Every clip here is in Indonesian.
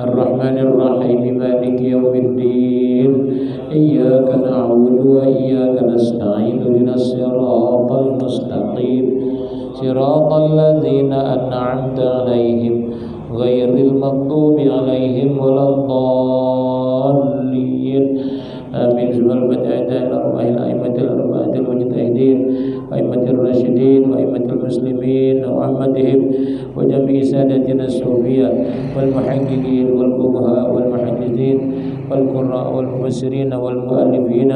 الرحمن الرحيم مالك يوم الدين إياك نعبد وإياك نستعين اهدنا الصراط المستقيم صراط الذين أنعمت عليهم غير المغضوب عليهم ولا الضالين آمين. Subhanal Fatihah al-arwah al-aimatil arba'atil mujtahidin wa aimatil rasyidin wa aimatil muslimin wa ahmadihim wa jami'i sadatina as-sufiyah wal muhaqqiqin wal fuqaha wal muhaddithin wal qurra wal mufassirin wal muallifin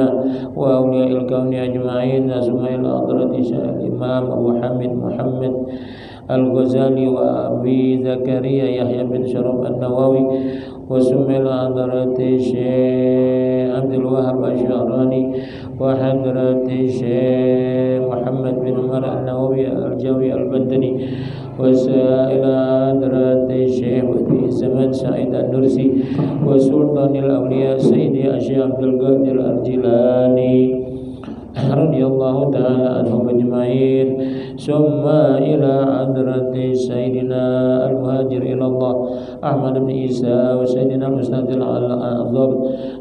wa awliya'il kauni ajma'in summa ila hadrati syekh imam Abu Hamid Muhammad Al-Ghazali wa Abi Zakaria Yahya bin Syaraf An-Nawawi wa sumil hadrati Syekh Abdul Wahab Asy-Syarani wa hadrati Syekh Muhammad bin Umar An-Nawawi Al-Jawi Al-Badani wa sa'ila hadrati Syekh Wadi Zaman Sa'id An-Nursi wa Sultanil Awliya Sayyidi Syekh Abdul Qadir Al-Jilani radhiyallahu ta'ala anhum ajma'in. Summa ila hadrati sayyidina al-muhajir ila Allah Ahmad bin Isa wa sayyidina al-mustadil al-azam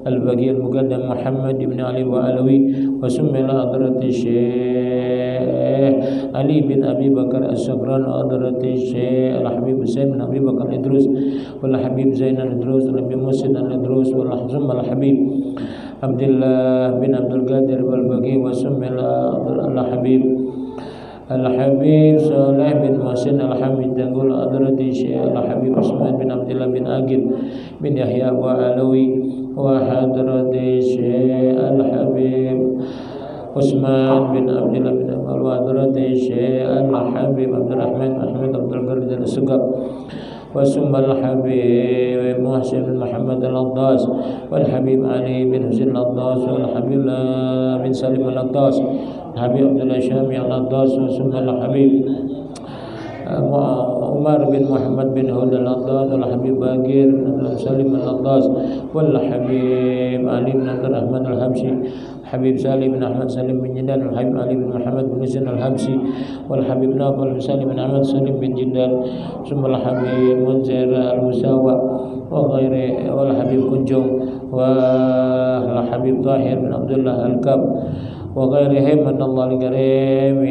al-baqi al-muqaddam Muhammad bin Ali wa Alawi wa summa ila hadrati Syekh Ali bin Abi Bakar As-Sagran wa hadrati Syekh Al-Habib Husain bin Abi Bakar Idrus wal Habib Zain Al-Idrus wal Habib Musid Al-Idrus wal Habib Abdullah bin Abdul Qadir wal-Baqi wa sumila al-Habib Saleh bin Muhsin Al-Hamid Tanggul hadrati Syekh Al-Habib Usman bin Abdullah bin Agil bin Yahya wa Alawi wa hadrati Syekh Al-Habib Usman bin Abdullah bin Amal wa hadrati Syekh Al-Habib Abdurrahman Ahmad Abdul Qadir Al-Sugab wa summal Habib Muhsin bin Muhammad Al-Addas wal Habib Ali bin Husain Al-Addas wal Habib bin Salim Al-Addas Habib Abdullah Syami Al-Addas wa summal Habib Umar bin Muhammad bin Huda Al-Addas wal Habib Bagir bin Salim Al-Addas wal Habib Ali bin Abdurrahman Al-Habsyi Habib Salim bin Ahmad Salim bin Jidan Al-Habib Ali bin Muhammad bin Husain Al-Habsyi wal Habib Nawfal bin Salim bin Ahmad Salim bin Jidan summal Habib Munzir Al-Musawa wa ghairi wal Habib Kunjung wa Habib Tahir bin Abdullah Al-Kab wa ghairihim min Allah al-karim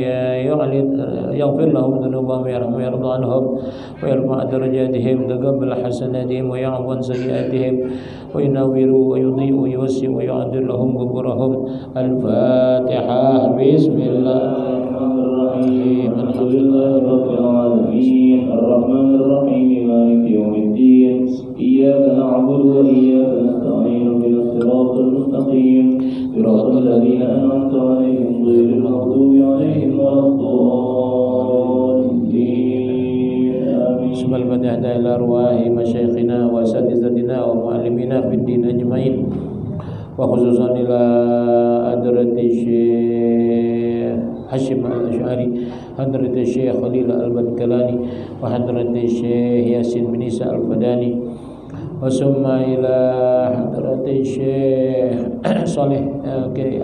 yaghfir lahum dhunubahum yarham yarda anhum wa yarfa' darajatihim taqabbal hasanatihim wa ya'fu an sayyi'atihim wa yunawwiru wa yudhi'u wa yuwassi' wa yu'adhir lahum quburahum. Al-Fatihah. Bismillahirrahmanirrahim. Alhamdulillahi rabbil alamin arrahmanir rahim maliki yawmiddin iyyaka na'budu wa iyyaka nasta'in ihdinas siratal mustaqim صراط الذين أنعمت عليهم غير المغضوب عليهم ولا الضالين آمين. بسم الفتح إلى أرواح مشايخنا وأساتذتنا ومعلمينا في الدين أجمعين وخصوصا إلى حضرة الشيخ هاشم الأشعري حضرة الشيخ خليل البنكلاني وحضرة الشيخ ياسين بن عيسى الفداني wasumma ila hadrati Syekh Saleh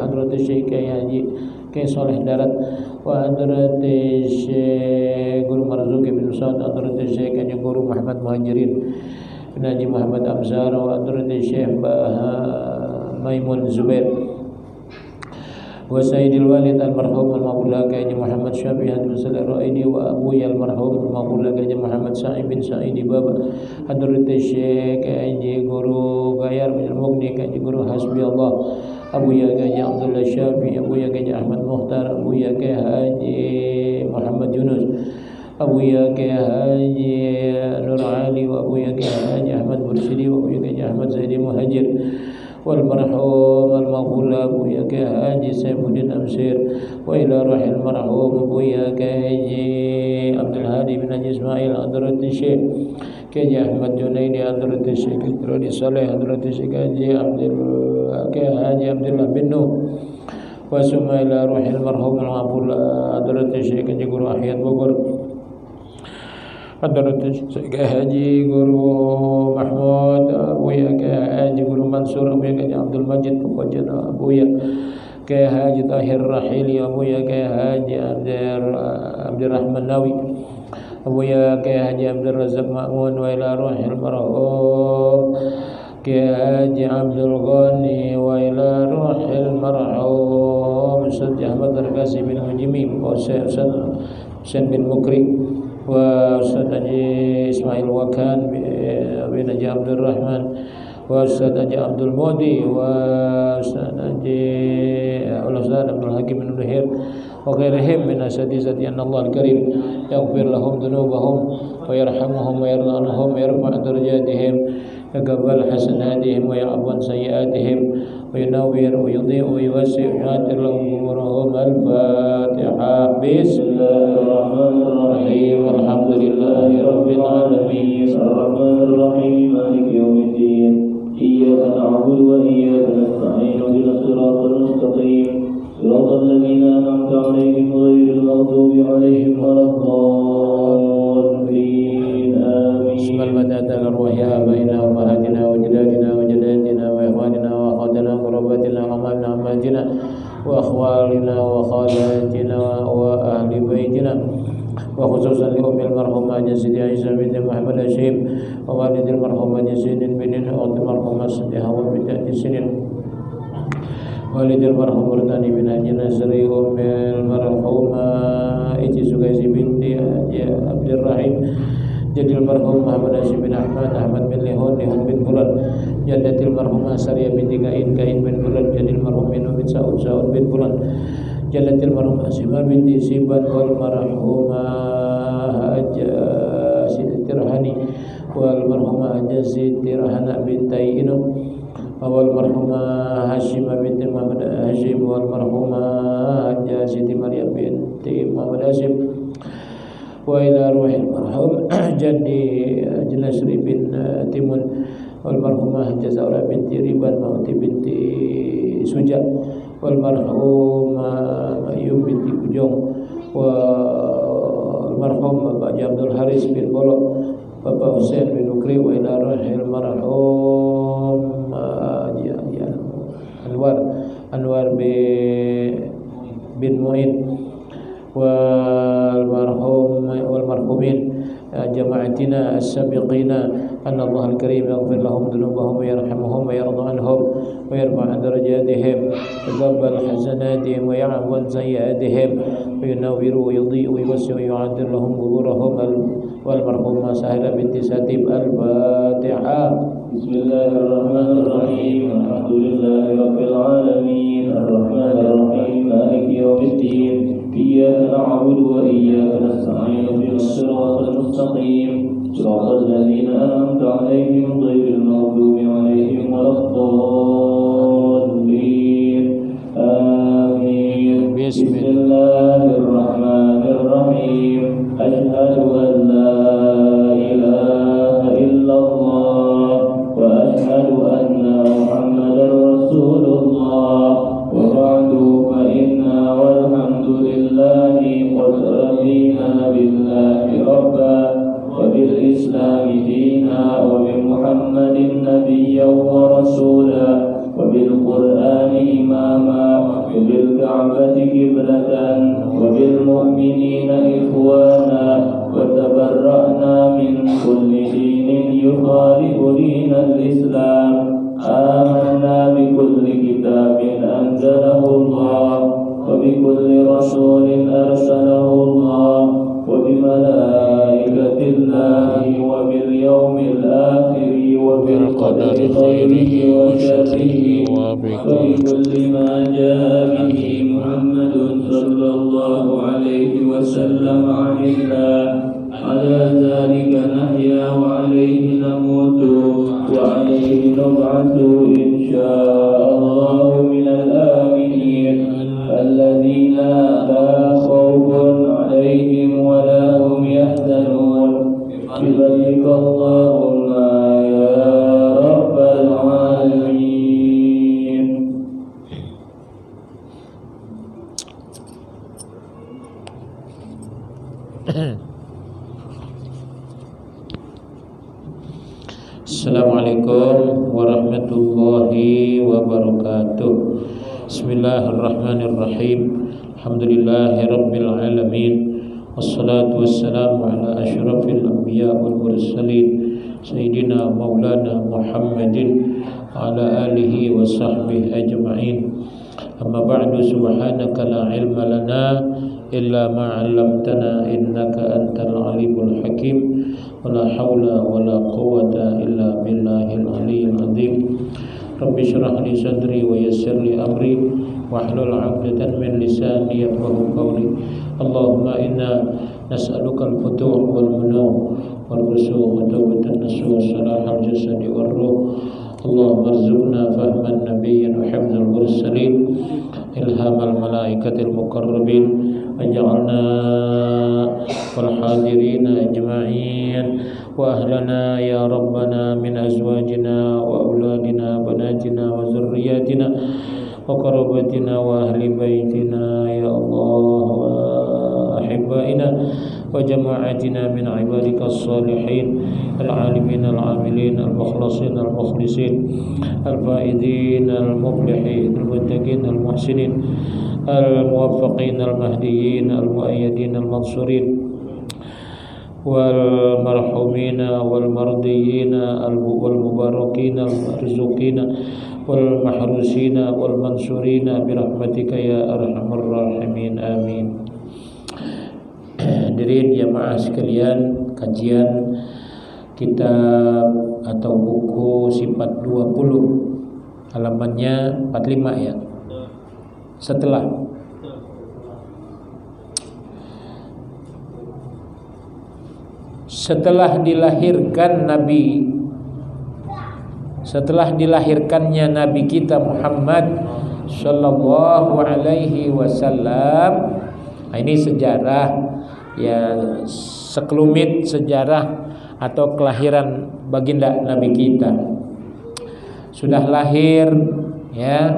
hadrati Syekh Haji Saleh Darat wa hadrati Syekh Guru Marzuki bin Sa'ad hadrati Syekh Guru Muhammad Muhajirin bin Haji Muhammad Amzar wa hadrati Syekh Maimun Zubair wa Sayyidil Walid al-marhum al-maqbul Haji Muhammad Syafi'i Hadim Salih Raidi wa Abuya al-marhum al-maqbul Haji Muhammad Sa'id bin Sa'idi Baba hadrati Syekh Haji Guru Gayar bin Al-Mughni Haji Guru Hasbi Allah Abuya Haji Abdullah Syafi'i Abuya Haji Ahmad Mukhtar Abuya Haji Muhammad Yunus Abuya Haji Nur Ali wa Abuya Haji Ahmad Mursyidi wa Abuya Haji Ahmad Zaidi Muhajir والمرحوم المغفور أبويا كهاجي سيف الدين أمسير وإلى روح المرحوم أبويا كهاجي عبد الهادي بن حاجي إسماعيل حضرة الشيخ كهاجي أحمد جنيدي حضرة الشيخ رودي صالح حضرة الشيخ كهاجي عبد الله بن نوح وثم إلى روح المرحوم المغفور حضرة الشيخ كهاجي guru Ahyad Bogor حضرة الشيخ Haji Guru Mahmud Abuya Haji Guru Mansur Abuya Haji Abdul Majid Pokoknya Abuya Haji Tahir Rahili Abuya Haji Abdurrahman Nawi Abuya Haji Abdul Razak Ma'mun wa ila ruhil marhum Haji Abdul Ghani wa ila ruhil marhum Ustaz Ahmad Al-Qasim bin Mujimi wa Ustaz Husain bin Mukri wa Ustaz Haji Ismail Wakan bin Haji Abdul Rahman wa Ustaz Haji Abdul Modi wa Ustaz Haji Ustaz Abdul Hakim bin Nuhir wa ghairihim min asatizati Allah al-karim yaghfir lahum dhunubahum wa yarhamuhum wa yarda anhum wa yarfa' darajatihim yaqbal hasanatihim wa ya'fun sayyi'atihim wa yunawwir wa yudhi' wa yuwassi' yatir lahum umurahum al-Fatiha. Bismillahirrahmanirrahim. Alhamdulillahi rabbil alamin. Ar-Rahmanir Rahim. Maliki yaumiddin. Iyyaka na'budu wa iyyaka nasta'in. Ihdinas siratal mustaqim. Siratal ladzina an'amta 'alaihim ghairil maghdubi 'alaihim waladdallin. Amin. Bismillahirrahmanirrahim. Arwahya baina ummahatina wa jadadina wa jadatina wa ikhwanina wa akhawatina wa qurbatina wa amana amatina wa akhwalina wa khalatina wa ahli baitina wa khususan li ummil marhumah Siti Aisyah binti Muhammad Hashim wa walidil marhumah Sinin bin Uqti marhumah Siti Hawa binti Sinin walidil marhum Murtani bin Haji Nasri ummil marhumah Ici Sugaisi binti Haji Abdul Rahim jadil marhum Muhammad Hashim bin Ahmad bin Lihun bin Bulan jadatil marhumah Sariyah binti Kain bin Bulan jadil marhum Minu bin Sa'ud bin Bulan jadatil marhum Asimah binti Siban wal marhumah Haja Siti Tirhani wal marhumah Haja Siti Rahana binti Inu wal marhumah Hashimah binti Muhammad Hashim wal marhumah Haja Siti Maryam binti Muhammad Hashim wa ila ruhil marhum Jadi Nasri bin Timun wal marhumah Jazaura binti Riban Mauti binti Suja wal marhumah Mayum binti Kujong wal marhum Bapak Abdul Haris bin Bolok Bapak Husain bin Ukri wa ila ruhil marhum Anwar bin Mu'in wal marhumin jama'atina as-sabiqina anna Allah al-karim yaghfir lahum dhunubahum wa yarhamuhum wa yarda anhum wa yarfa' darajatihim wa yaqbal hasanatihim wa ya'fun sayyi'atihim wa yunawwiru wa yudhi'u wa yuwassi' wa yu'adir lahum quburahum wal marhumah Sahila binti Satib. Al-Fatiha. Bismillahirrahmanirrahim. Alhamdulillahi rabbil alamin. Ar-Rahmanir Rahim. Maliki yaumiddin. Iyyaka na'budu wa iyyaka nasta'in. Ihdinas siratal mustaqim. Siratal ladzina an'amta 'alaihim ghairil maghdubi 'alaihim waladdallin. Amin. Bismillahirrahmanirrahim. Asyhadu an la ilaha illallah wa asyhadu anna Muhammadar Rasulullah. Wa ba'du fa inna walhamdulillahi qad radina billahi rabba wa bil islami dina wa bi Muhammadin nabiyyan wa rasula wa bil qur'ani imama wa bil ka'bati qiblatan wa bil mu'minina ikhwana wa tabarra'na min kulli dinin yukhalifu dinal islam. آمنا بكل كتاب أنزله الله وبكل رسول أرسله الله وبملائكة الله وباليوم الآخر وبالقدر خيره وشره وبكل ما جاء به محمد صلى الله عليه وسلم عن الله. على ذلك نحيا وعليه نموت وعليه نبعث إن شاء الله من الآمنين الذين لا خوف عليهم ولا هم يحزنون بفضلك اللهم يا رب العالمين. Assalamualaikum warahmatullahi wabarakatuh. Bismillahirrahmanirrahim. Alhamdulillahi rabbil alamin. Wassalatu wassalamu ala asyrafil anbiya wal mursalin Sayyidina Maulana Muhammadin ala alihi wa sahbihi ajma'in. Amma ba'du, subhanaka la ilma lana illa ma 'allamtana innaka antal alimul hakim. Wala haula wala quwwata illa billahil aliyyil azim. Rabbi shrah li sadri wa yassir li amri wahlul 'uqdatam min lisani yafqahu qawli. Allahumma inna nas'aluka al-futuh wal munah wal rusukh wa tawbatan nasuh salahal jasadi wal ruh. Allahumma arzuqna fahman nabiyyin wa hifdzal mursalin ilhamal malaikatil muqarrabin waj'alna wal hadirina ajma'in wa ahlana ya rabbana min azwajina wa auladina banatina wa zurriyyatina wa qarabatina wa ahli baitina ya Allah wa ahibbaina wa jama'atina min ibadika as-salihin al-alimin al-amilin al-mukhlasin al-mukhlisin al-faidin al-muflihin al-muttaqin al-muhsinin al-muwaffaqin al-mahdiyyin al-muayyadin al-mansurin wal marhumina wal mardiyina wal mubarakina al marzuqina wal mahrusina wal mansurina bi rahmatika ya arhamar rahimin amin. Hadirin jamaah sekalian, kajian kitab atau buku Sifat 20 halamannya 45 ya. Setelah dilahirkannya Nabi kita Muhammad sallallahu alaihi wasallam. Ini sejarah ya, sekelumit sejarah atau kelahiran baginda Nabi kita. Sudah lahir ya.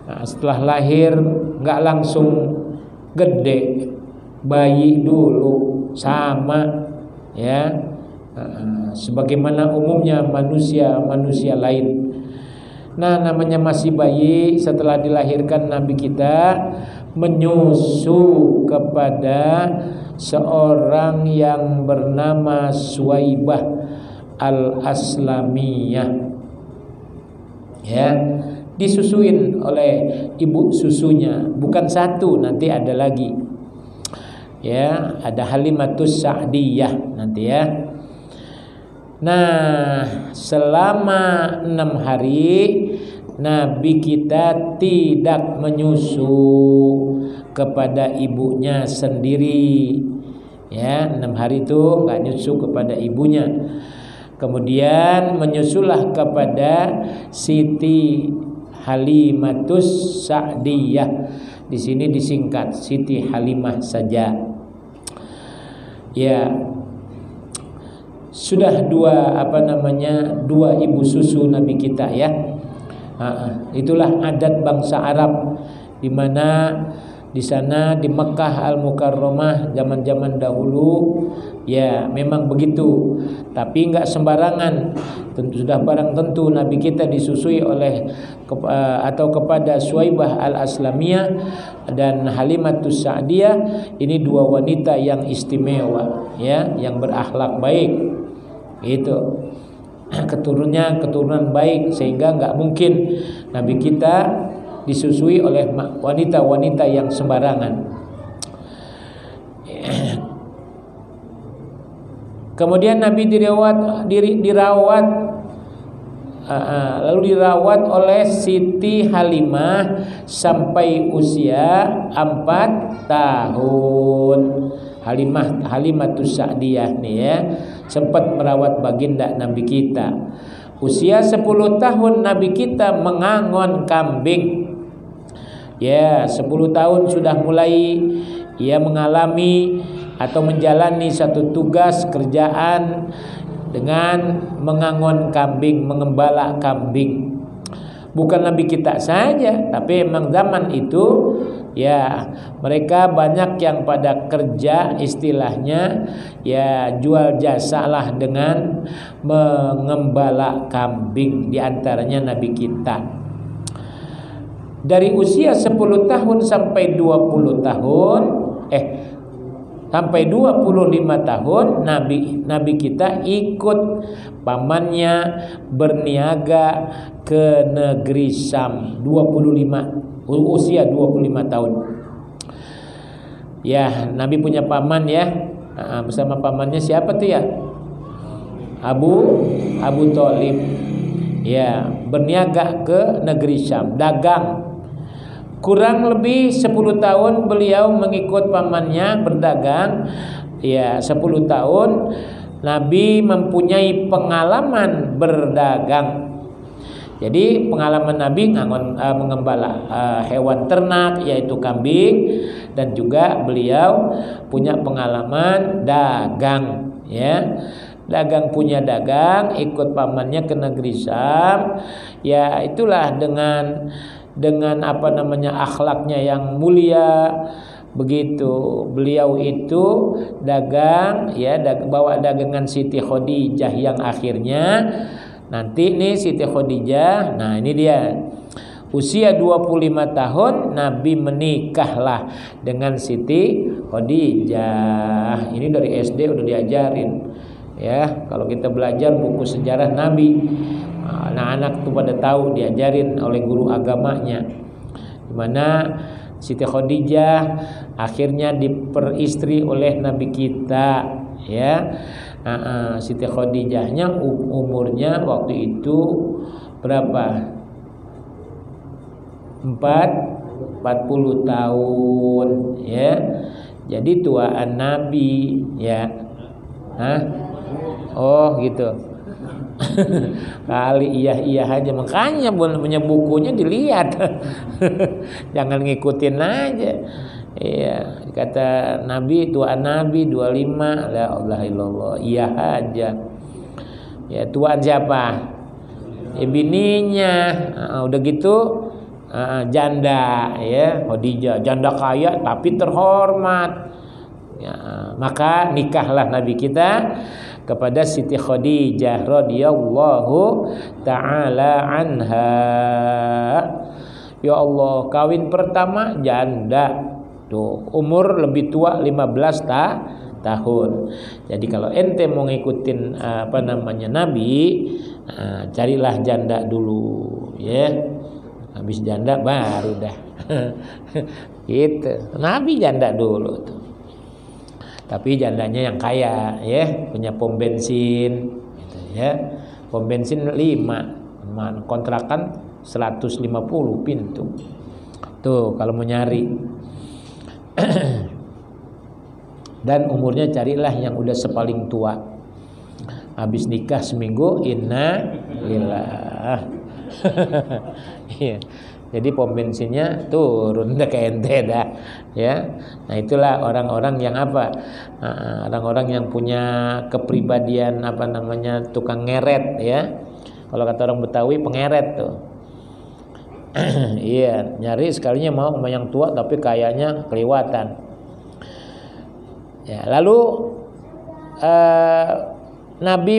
Nah, setelah lahir enggak langsung gede, bayi dulu sama ya, sebagaimana umumnya manusia lain. Nah, namanya masih bayi, setelah dilahirkan Nabi kita menyusu kepada seorang yang bernama Suwaibah al-Aslamiyah ya, disusuin oleh ibu susunya, bukan satu, nanti ada lagi ya, ada Halimatus Sa'diyah nanti ya. Nah, selama 6 hari Nabi kita tidak menyusu kepada ibunya sendiri ya, 6 hari itu enggak nyusu kepada ibunya. Kemudian menyusulah kepada Siti Halimatus Sa'diyah. Di sini disingkat Siti Halimah saja. Ya. Sudah dua ibu susu Nabi kita ya. Itulah adat bangsa Arab, di mana di sana di Mekah Al-Mukarramah zaman-zaman dahulu ya memang begitu. Tapi enggak sembarangan. Sudah barang tentu Nabi kita disusui oleh atau kepada Suwaibah al-Aslamiyah dan Halimatus Sa'diyah. Ini dua wanita yang istimewa ya, yang berakhlak baik. Itu keturunan baik, sehingga enggak mungkin Nabi kita disusui oleh wanita-wanita yang sembarangan. Kemudian Nabi dirawat oleh Siti Halimah sampai usia 4 tahun. Halimatus Sa'diyah nih ya, sempat merawat baginda Nabi kita. Usia 10 tahun Nabi kita mengangon kambing. Ya, 10 tahun sudah mulai ia mengalami atau menjalani satu tugas kerjaan dengan mengangon kambing, mengembala kambing. Bukan Nabi kita saja, tapi memang zaman itu ya mereka banyak yang pada kerja, istilahnya ya jual jasa lah dengan mengembala kambing, di antaranya Nabi kita. Dari usia 10 tahun sampai 20 tahun sampai 25 tahun Nabi kita ikut pamannya berniaga ke negeri Syam. 25, usia 25 tahun. Ya, Nabi punya paman ya. Bersama pamannya siapa tuh ya? Abu Thalib. Ya, berniaga ke negeri Syam, dagang. Kurang lebih 10 tahun beliau mengikut pamannya berdagang. Ya, 10 tahun Nabi mempunyai pengalaman berdagang. Jadi pengalaman Nabi mengembala hewan ternak yaitu kambing, dan juga beliau punya pengalaman dagang ya. Punya dagang, ikut pamannya ke negeri Syam. Ya, itulah dengan akhlaknya yang mulia. Begitu beliau itu dagang ya, bawa dagangan Siti Khadijah yang akhirnya nanti nih Siti Khadijah. Nah, ini dia. Usia 25 tahun Nabi menikahlah dengan Siti Khadijah. Ini dari SD udah diajarin. Ya, kalau kita belajar buku sejarah Nabi, anak-anak tuh pada tahu, diajarin oleh guru agamanya. Dimana Siti Khadijah akhirnya diperistri oleh Nabi kita ya. Siti Khadijahnya umurnya waktu itu berapa? 40 tahun ya. Jadi tuaan Nabi ya. Oh gitu. Kali iya aja, makanya punya bukunya dilihat. Jangan ngikutin aja. Iya, kata Nabi, tuaan Nabi 25, la ilaha illallah, iya aja. Ya, tuaan siapa? Ya, bininya. Udah gitu janda ya, Khadijah, janda kaya tapi terhormat. Ya, maka nikahlah Nabi kita kepada Siti Khadijah radhiyallahu taala anha. Ya Allah, kawin pertama janda. Tuh, umur lebih tua 15 tahun. Jadi kalau ente mau ngikutin Nabi, carilah janda dulu ya. Habis janda baru dah. Gitu. Nabi janda dulu tuh. Tapi jandanya yang kaya ya, punya pom bensin gitu ya. Pom bensin 5, kontrakan 150 pintu. Tuh kalau mau nyari. Dan umurnya carilah yang udah sepaling tua. Habis nikah seminggu, inna lillah. Iya. Jadi pom bensinnya turun udah kayak ente dah ya. Nah, itulah orang-orang yang orang-orang yang punya kepribadian tukang ngeret ya. Kalau kata orang Betawi pengeret tuh. Iya, nyari sekalinya mau sama yang tua tapi kayaknya kelewatan. Ya, lalu Nabi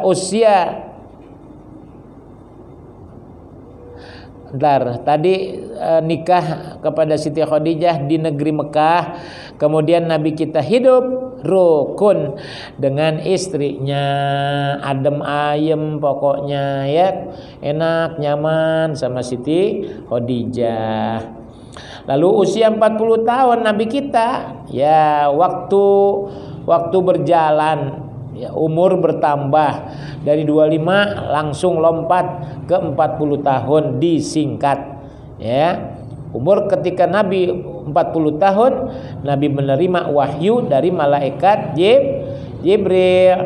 usia tadi nikah kepada Siti Khadijah di negeri Mekah. Kemudian Nabi kita hidup rukun dengan istrinya, adem ayem pokoknya ya, enak nyaman sama Siti Khadijah. Lalu usia 40 tahun Nabi kita ya, waktu berjalan ya, umur bertambah dari 25 langsung lompat ke 40 tahun, disingkat ya. Umur ketika Nabi 40 tahun Nabi menerima wahyu dari malaikat Jibril.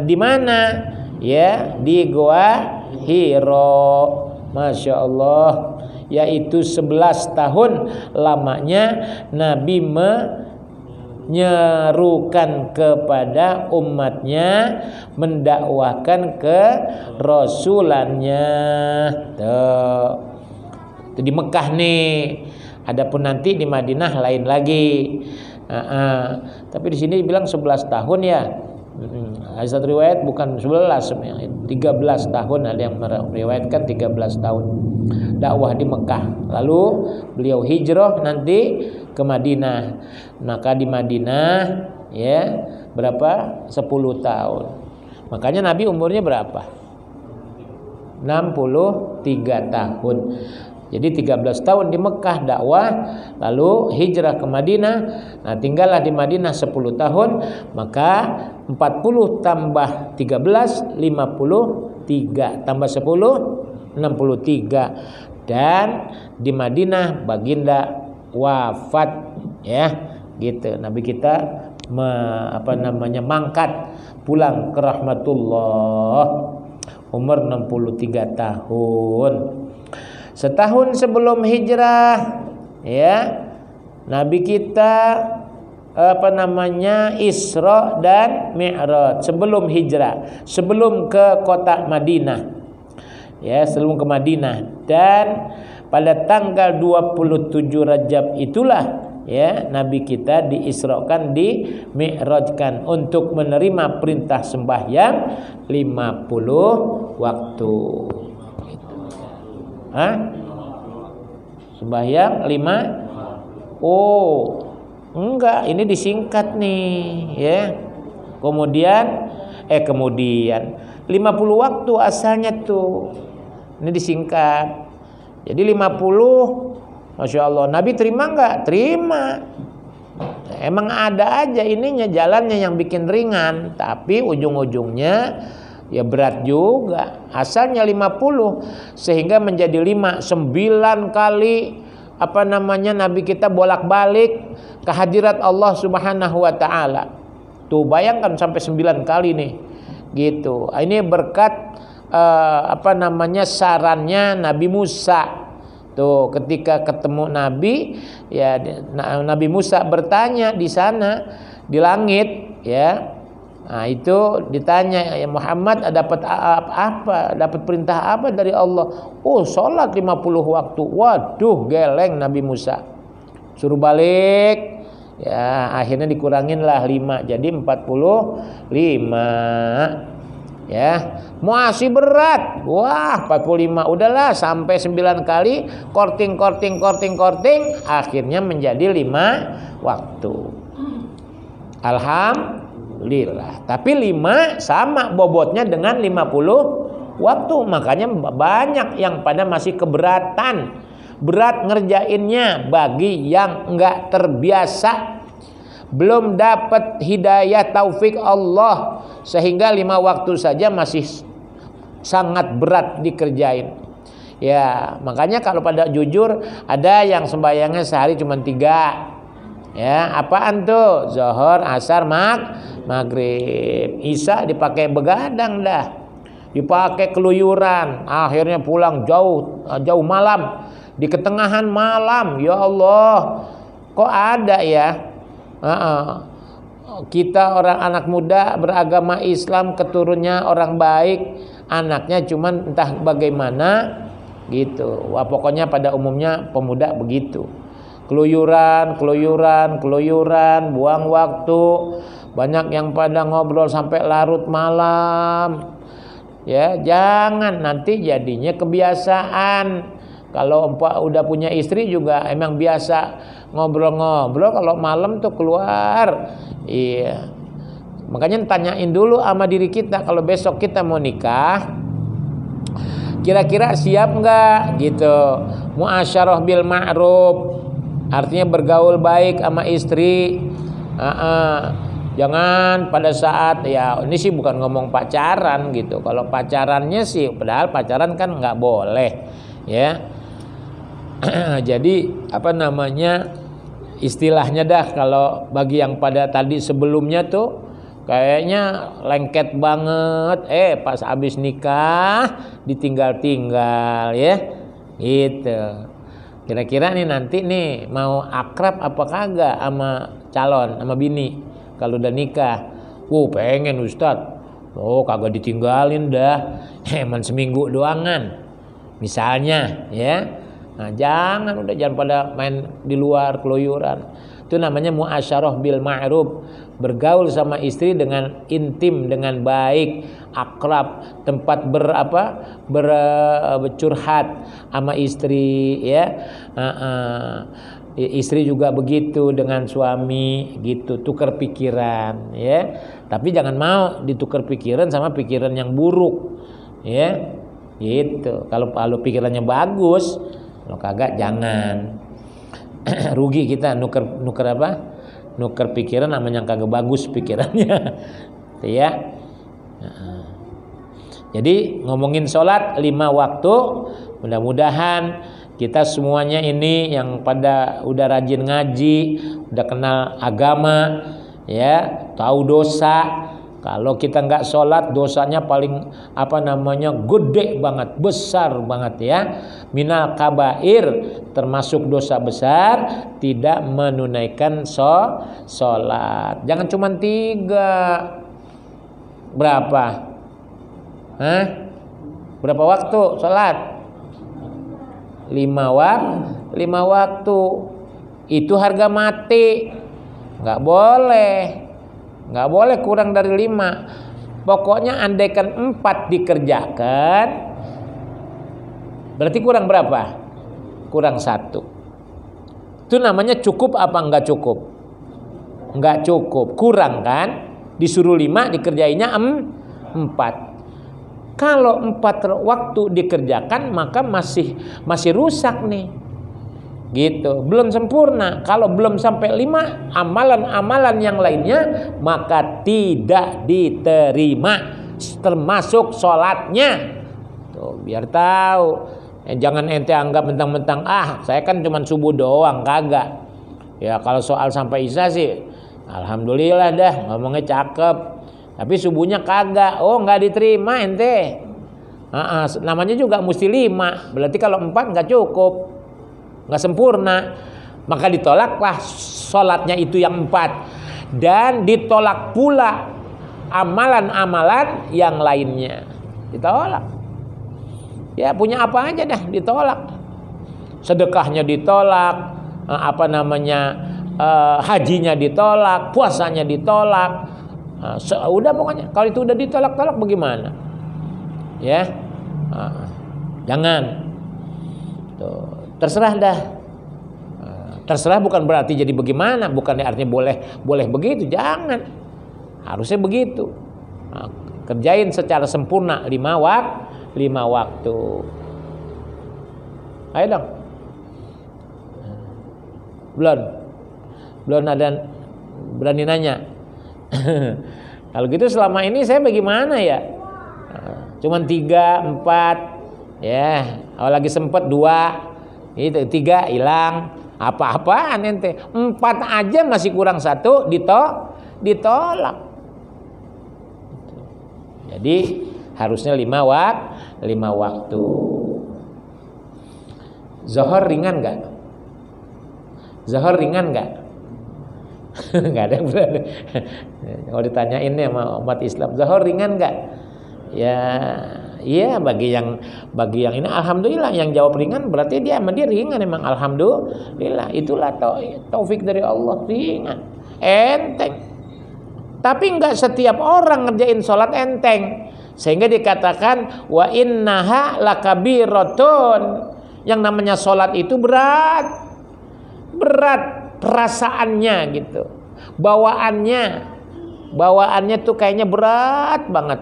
Di mana? Ya, di Gua Hiro. Masya Allah. Yaitu 11 tahun lamanya Nabi menyerukan kepada umatnya, mendakwakan ke rasulannya. Itu di Mekah nih. Adapun nanti di Madinah lain lagi. Tapi di sini dibilang 11 tahun ya. Satu riwayat bukan 11, 13 tahun, ada yang meriwayatkan 13 tahun dakwah di Mekah. Lalu beliau hijrah nanti ke Madinah. Maka di Madinah ya berapa? 10 tahun. Makanya Nabi umurnya berapa? 63 tahun. Jadi 13 tahun di Mekah dakwah, lalu hijrah ke Madinah. Nah, tinggallah di Madinah 10 tahun, maka 40 tambah 13 53 tambah 10 63. Dan di Madinah baginda wafat ya. Gitu. Nabi kita mangkat pulang ke rahmatullah umur 63 tahun. Setahun sebelum hijrah ya Nabi kita Isra dan Mi'raj sebelum hijrah, sebelum ke kota Madinah. Ya, sebelum ke Madinah. Dan pada tanggal 27 Rajab itulah ya Nabi kita diisrakan, dimi'rajkan untuk menerima perintah sembahyang 50 waktu. Sembahyang 5. Oh, enggak, ini disingkat nih ya. Kemudian 50 waktu asalnya tuh. Ini disingkat. Jadi 50, Masya Allah. Nabi terima enggak? Terima. Emang ada aja ininya, jalannya yang bikin ringan, tapi ujung-ujungnya ya berat juga. Asalnya 50 sehingga menjadi 5, 9 kali Nabi kita bolak-balik ke hadirat Allah Subhanahu wa taala. Tuh bayangkan sampai 9 kali nih. Gitu. Ini berkat sarannya Nabi Musa. Tuh ketika ketemu Nabi, ya Nabi Musa bertanya di sana di langit ya. Nah, itu ditanya, ya Muhammad dapat apa? Dapat perintah apa dari Allah? Oh, sholat 50 waktu. Waduh, geleng Nabi Musa. Suruh balik. Ya, akhirnya dikurangin lah 5, jadi 45. Ya, masih berat. Wah, 45. Udahlah sampai 9 kali korting, akhirnya menjadi 5 waktu. Alhamdulillah. Tapi 5 sama bobotnya dengan 50 waktu. Makanya banyak yang pada masih keberatan, berat ngerjainnya bagi yang enggak terbiasa, belum dapat hidayah taufik Allah, sehingga 5 waktu saja masih sangat berat dikerjain. Ya, makanya kalau pada jujur ada yang sembahyangnya sehari cuma 3. Ya, apaan tuh? Zuhur, asar, maghrib. Isya dipakai begadang dah. Dipakai keluyuran, akhirnya pulang jauh malam, di ketengahan malam. Ya Allah, kok ada ya? Kita orang anak muda beragama Islam, keturunnya orang baik, anaknya cuman entah bagaimana gitu. Wah, pokoknya pada umumnya pemuda begitu. Keluyuran, buang waktu. Banyak yang pada ngobrol sampai larut malam. Ya, jangan, nanti jadinya kebiasaan. Kalau udah punya istri juga emang biasa ngobrol-ngobrol, kalau malam tuh keluar. Iya. Makanya tanyain dulu sama diri kita, kalau besok kita mau nikah, kira-kira siap enggak gitu. Muasyarah bil ma'ruf, artinya bergaul baik sama istri. Jangan pada saat, ya ini sih bukan ngomong pacaran gitu. Kalau pacarannya sih, padahal pacaran kan nggak boleh ya. Jadi istilahnya dah, kalau bagi yang pada tadi sebelumnya tuh kayaknya lengket banget. Pas habis nikah ditinggal-tinggal ya gitu. Kira-kira nih nanti nih mau akrab apa kagak sama calon, sama bini kalau udah nikah? Pengen Ustadz. Kagak ditinggalin dah. Emang seminggu doangan misalnya ya. Nah, jangan pada main di luar keluyuran. Itu namanya muasyarah bil ma'ruf, bergaul sama istri dengan intim, dengan baik, akrab, tempat bercurhat sama istri, ya. Istri juga begitu dengan suami, gitu, tukar pikiran, ya. Tapi jangan mau ditukar pikiran sama pikiran yang buruk, ya. Gitu. Kalau pikirannya bagus, kalau kagak jangan. Rugi kita nuker apa? Nuker pikiran sama yang kagak bagus pikirannya. Ya. Jadi ngomongin sholat 5 waktu, mudah-mudahan kita semuanya ini yang pada udah rajin ngaji, udah kenal agama, ya, tahu dosa. Kalau kita nggak sholat, dosanya paling gede banget, besar banget, ya. Minal kabair, termasuk dosa besar, tidak menunaikan sholat. Jangan cuma 3. Berapa? Berapa waktu sholat? 5 waktu. Itu harga mati. Nggak boleh kurang dari 5. Pokoknya andaikan 4 dikerjakan, berarti kurang berapa? Kurang 1. Itu namanya cukup apa enggak cukup? Enggak cukup, kurang kan? Disuruh 5, dikerjainya 4. Kalau 4 waktu dikerjakan, maka masih rusak nih, gitu, belum sempurna. Kalau belum sampai 5, amalan-amalan yang lainnya maka tidak diterima, termasuk sholatnya. Tuh, biar tahu. Jangan ente anggap mentang-mentang saya kan cuma subuh doang, kagak. Ya kalau soal sampai isya sih, alhamdulillah dah, ngomongnya cakep. Tapi subuhnya kagak, nggak diterima ente. Namanya juga mesti 5. Berarti kalau 4 nggak cukup, nggak sempurna. Maka ditolaklah sholatnya itu yang 4. Dan ditolak pula amalan-amalan yang lainnya. Ditolak. Ya punya apa aja dah ditolak. Sedekahnya ditolak, hajinya ditolak, puasanya ditolak. Udah pokoknya kalau itu udah ditolak-tolak bagaimana? Ya, jangan. Tuh, terserah dah. Terserah bukan berarti jadi bagaimana, bukan artinya boleh begitu, jangan. Harusnya begitu. Kerjain secara sempurna 5 waktu. Ayo dong. Belum ada berani nanya. Kalau gitu selama ini saya bagaimana ya? Cuman 3, 4, ya. Kalau lagi sempet 2, itu 3 hilang. Apa-apaan ente? 4 aja masih kurang 1, ditolak. Jadi harusnya 5 waktu. Zuhur ringan nggak? Nggak ada yang berani. Kalau ditanyain ya sama umat Islam, zuhur ringan nggak? Ya, iya bagi yang ini alhamdulillah, yang jawab ringan berarti dia ringan memang, alhamdulillah. Itulah taufik dari Allah, ringan, enteng. Tapi nggak setiap orang ngerjain sholat enteng, sehingga dikatakan wa innaha lakabiratun. Yang namanya sholat itu berat perasaannya gitu, bawaannya tuh kayaknya berat banget.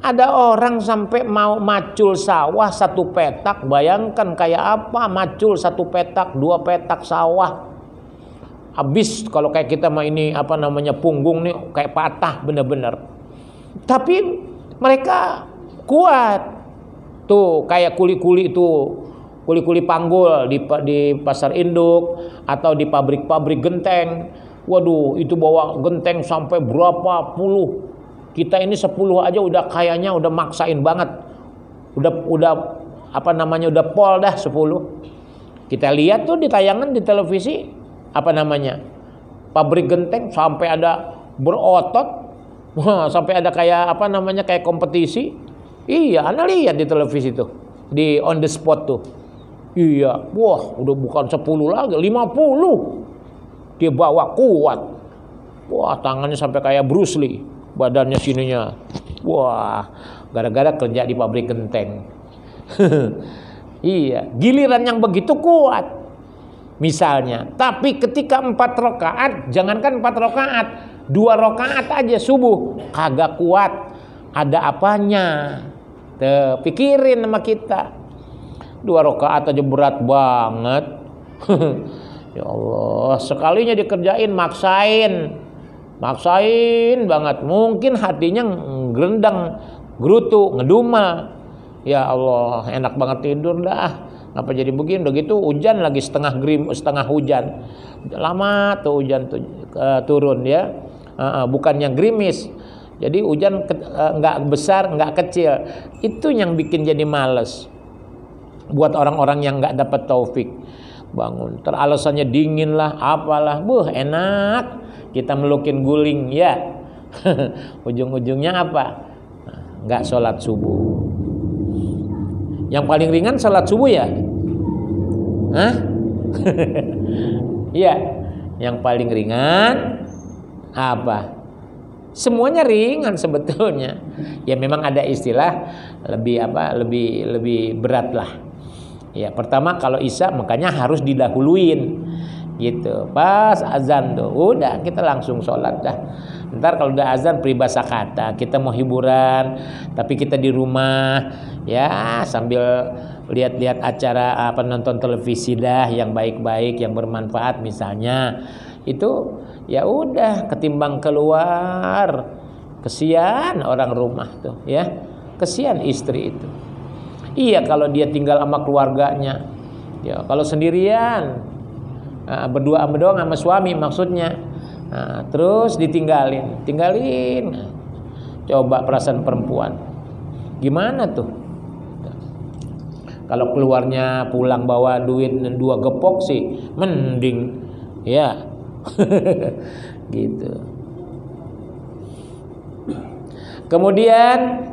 Ada orang sampai mau macul sawah 1 petak, bayangkan kayak apa macul 1 petak, 2 petak sawah. Habis kalau kayak kita mah ini punggung nih kayak patah bener-bener. Tapi mereka kuat. Tuh kayak kuli-kuli panggul di pasar induk atau di pabrik-pabrik genteng. Waduh, itu bawa genteng sampai berapa puluh. Kita ini 10 aja udah kayaknya udah maksain banget. Udah pol dah 10. Kita lihat tuh di tayangan di televisi pabrik genteng sampai ada berotot. Sampai ada kayak kompetisi. Iya, Anda lihat di televisi tuh, di on the spot tuh. Iya, wah udah bukan 10 lagi, 50. dia bawa kuat. Wah, tangannya sampai kayak Bruce Lee, badannya sininya. Wah, gara-gara kerja di pabrik genteng. Iya, giliran yang begitu kuat misalnya. Tapi ketika 4 rakaat, jangankan 4 rakaat, 2 rakaat aja subuh kagak kuat. Ada apanya? Tuh, pikirin sama kita. 2 rakaat aja berat banget. Ya Allah, sekalinya dikerjain maksain banget. Mungkin hatinya gerendang, gerutu, ngedumel. Ya Allah, enak banget tidur dah. Ngapa jadi begini? Udah gitu hujan lagi setengah hujan. Lama tuh hujan tuh turun ya. Bukannya gerimis. Jadi hujan nggak besar, nggak kecil. Itu yang bikin jadi males. Buat orang-orang yang nggak dapat taufik bangun. Alasannya dingin lah, apalah. Enak. Kita melukin guling ya. Ujung-ujungnya apa? Nggak sholat subuh. Yang paling ringan sholat subuh ya? Hah? Iya. Yang paling ringan apa? Semuanya ringan sebetulnya. Ya memang ada istilah lebih berat lah. Ya pertama kalau isya makanya harus didahuluin gitu. Pas azan tuh udah kita langsung sholat dah. Ntar kalau udah azan peribahasa kata kita mau hiburan tapi kita di rumah ya sambil lihat-lihat acara nonton televisi dah yang baik-baik yang bermanfaat misalnya itu ya udah ketimbang keluar. Kesian orang rumah tuh ya, kesian istri itu. Iya kalau dia tinggal sama keluarganya ya, kalau sendirian berdua sama suami maksudnya. Terus tinggalin. Coba perasaan perempuan gimana tuh? Kalau keluarnya pulang bawa duit 2 gepok sih mending ya. Gitu. Kemudian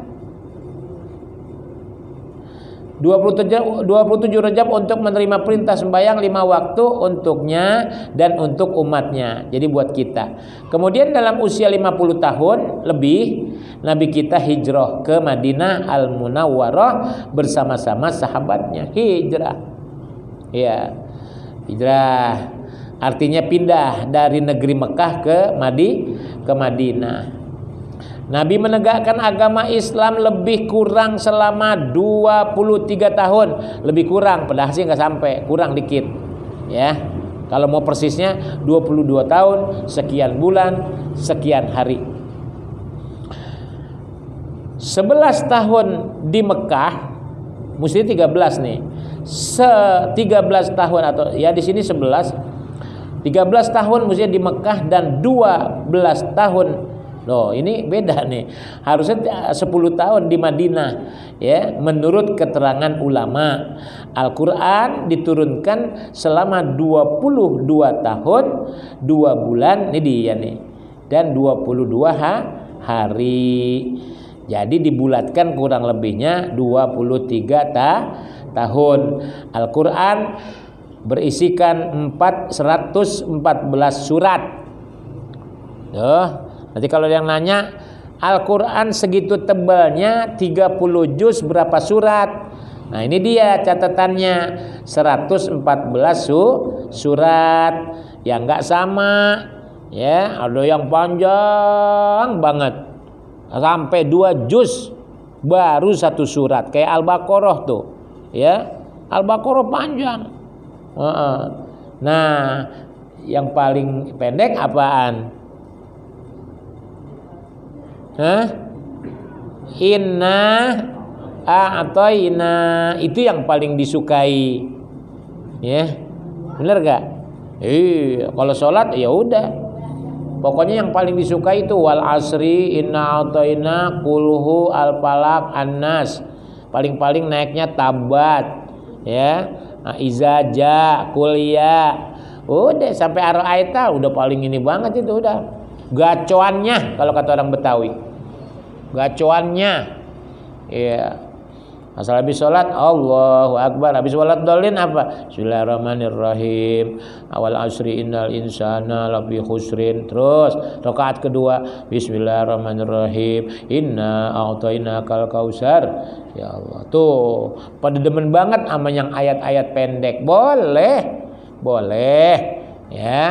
27 Rajab untuk menerima perintah sembahyang 5 waktu untuknya dan untuk umatnya. Jadi buat kita. Kemudian dalam usia 50 tahun lebih Nabi kita hijrah ke Madinah Al-Munawwarah bersama-sama sahabatnya. Hijrah. Ya. Hijrah artinya pindah dari negeri Mekah ke Madinah. Nabi menegakkan agama Islam lebih kurang selama 23 tahun. Lebih kurang, padahal sih nggak sampai, kurang dikit. Ya, kalau mau persisnya 22 tahun, sekian bulan, sekian hari. 11 tahun di Mekah, mesti 13 nih. 13 tahun atau ya di sini 11. 13 tahun mesti di Mekah dan 12 tahun. Loh, ini beda nih. Harusnya 10 tahun di Madinah, ya. Menurut keterangan ulama, Al-Qur'an diturunkan selama 22 tahun, 2 bulan, ini dia nih. Dan 22 hari. Jadi dibulatkan kurang lebihnya 23 tahun. Al-Qur'an berisikan 114 surat. Nanti kalau yang nanya Al-Quran segitu tebalnya 30 juz berapa surat? Nah ini dia catatannya 114 surat. Ya nggak sama. Ya ada yang panjang banget sampai 2 juz baru 1 surat kayak Al-Baqarah tuh. Ya Al-Baqarah panjang. Nah yang paling pendek apaan? Inna a'tayna itu yang paling disukai. Ya. Benar enggak? Kalau salat ya udah. Pokoknya yang paling disukai itu wal asri inna a'tayna qulhu al falaq an-nas. Paling-paling naiknya tabat. Ya. Iza ja kuliah. Udah sampai ar-aita udah paling ini banget itu udah. Gacoannya kalau kata orang Betawi. Gacoannya. Ya. Asal habis sholat Allahu Akbar. Habis sholat dolin apa? Bismillahirrahmanirrahim. Awal asri innal insana lafi khusrin. Terus rakaat kedua Bismillahirrahmanirrahim. Inna a'tainakal kausar. Ya Allah, tuh pada demen banget sama yang ayat-ayat pendek. Boleh ya,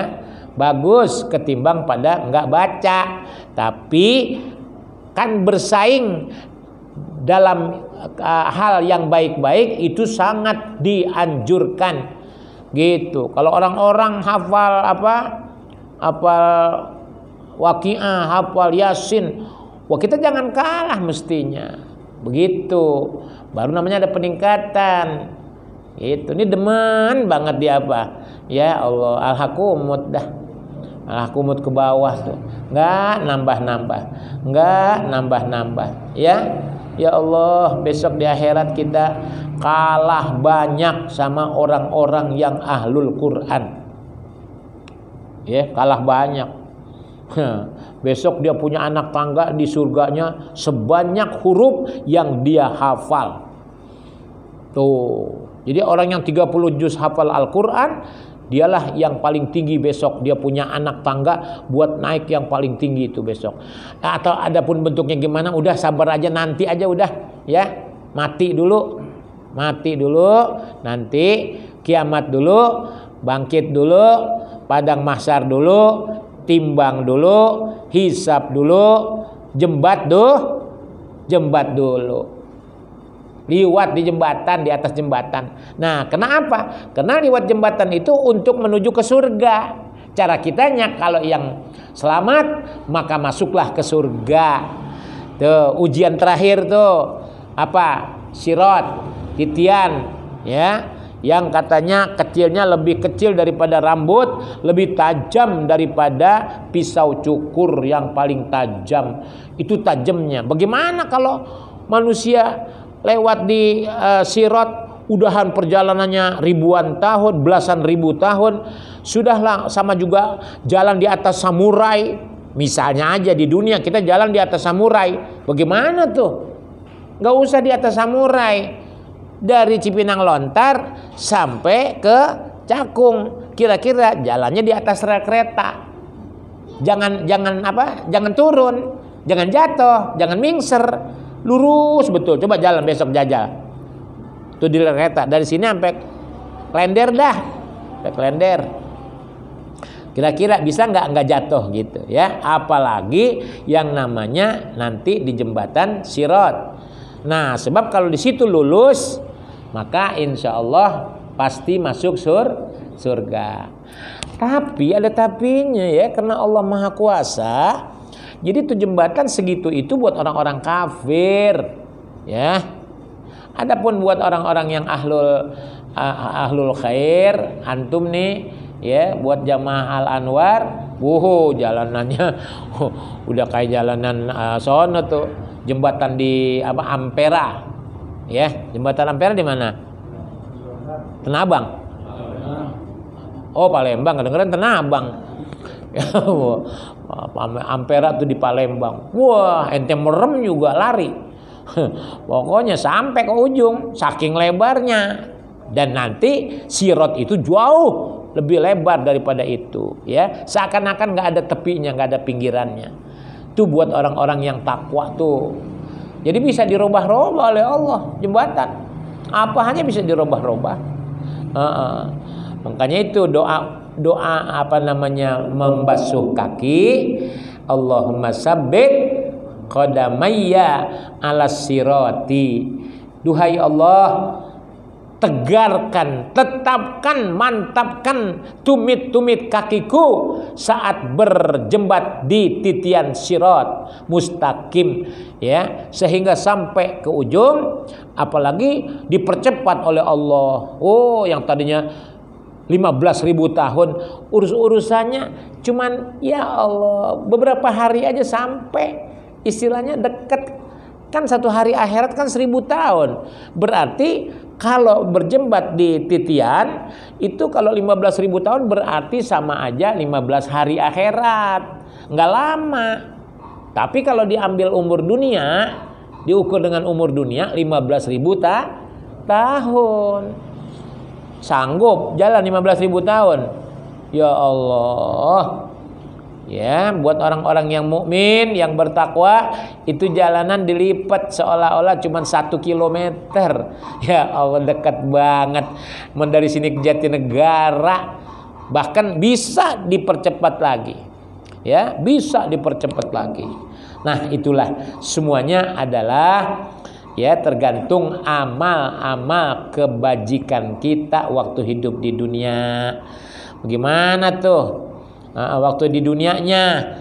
bagus ketimbang pada enggak baca. Tapi kan bersaing dalam hal yang baik-baik itu sangat dianjurkan gitu. Kalau orang-orang hafal hafal Waqiah, hafal Yasin, wah kita jangan kalah mestinya. Begitu baru namanya ada peningkatan gitu. Ini demen banget dia apa? Ya Allah, al-hakumut dah. Al-hakumut ke bawah tuh. Enggak nambah-nambah. Ya Allah, besok di akhirat kita kalah banyak sama orang-orang yang ahlul Quran. Ya, kalah banyak. Besok dia punya anak tangga di surganya sebanyak huruf yang dia hafal. Tuh. Jadi orang yang 30 juz hafal Al-Quran, dialah yang paling tinggi besok. Dia punya anak tangga buat naik yang paling tinggi itu besok. Atau adapun bentuknya gimana, udah sabar aja, nanti aja udah ya. Mati dulu. Nanti kiamat dulu, bangkit dulu, padang mahsyar dulu, timbang dulu, hisab dulu, jembat dulu. Liwat di jembatan, di atas jembatan. Nah, kenapa? Karena liwat jembatan itu untuk menuju ke surga. Cara kitanya kalau yang selamat maka masuklah ke surga. Tuh, ujian terakhir tuh apa? Sirat, titian, ya. Yang katanya kecilnya lebih kecil daripada rambut, lebih tajam daripada pisau cukur yang paling tajam. Itu tajamnya. Bagaimana kalau manusia lewat di sirat, udahan perjalanannya ribuan tahun, belasan ribu tahun, sudahlah sama juga jalan di atas samurai. Misalnya aja di dunia kita jalan di atas samurai, bagaimana tuh? Gak usah di atas samurai, dari Cipinang Lontar sampai ke Cakung, kira-kira jalannya di atas rel kereta. Jangan turun, jangan jatuh, jangan mingser. Lurus betul, coba jalan besok jajal. Tuh di kereta dari sini sampai Klender dah, sampai Klender. Kira-kira bisa nggak jatuh gitu ya? Apalagi yang namanya nanti di jembatan Sirat. Nah, sebab kalau di situ lulus, maka insya Allah pasti masuk surga. Tapi ada tapinya ya, karena Allah Maha Kuasa. Jadi itu jembatan segitu itu buat orang-orang kafir, ya. Adapun buat orang-orang yang ahlul khair, antum nih, ya, buat jamaah Al Anwar, jalanannya udah kayak jalanan sono tuh, jembatan di Ampera, ya, jembatan Ampera di mana? Tenabang. Oh, Palembang, kedengeran Tenabang. Ampera tuh di Palembang. Wah, ente merem juga lari. Pokoknya sampai ke ujung, saking lebarnya. Dan nanti Sirat itu jauh lebih lebar daripada itu, ya. Seakan-akan nggak ada tepinya, nggak ada pinggirannya. Itu buat orang-orang yang takwa tuh. Jadi bisa dirubah-rubah oleh Allah jembatan. Apa hanya bisa dirubah-rubah. Makanya itu doa membasuh kaki, Allahumma sabbit qadamayya alas sirati. Duhai Allah, tegarkan, tetapkan, mantapkan tumit-tumit kakiku saat berjembat di titian sirat mustaqim, ya, sehingga sampai ke ujung, apalagi dipercepat oleh Allah. Oh, yang tadinya 15.000 tahun urusannya cuman ya Allah beberapa hari aja sampai, istilahnya deket. Kan satu hari akhirat kan 1000 tahun. Berarti kalau berjembat di titian itu kalau 15.000 tahun berarti sama aja 15 hari akhirat. Nggak lama. Tapi kalau diambil umur dunia Diukur dengan umur dunia 15.000 tahun. Sanggup jalan 15.000 tahun? Ya Allah. Ya, buat orang-orang yang mukmin, yang bertakwa, itu jalanan dilipat seolah-olah cuma 1 kilometer. Ya Allah, dekat banget. Dari sini ke Jatinegara, bahkan bisa dipercepat lagi. Ya, bisa dipercepat lagi. Nah, itulah semuanya adalah ya tergantung amal-amal kebajikan kita waktu hidup di dunia. Bagaimana tuh waktu di dunianya,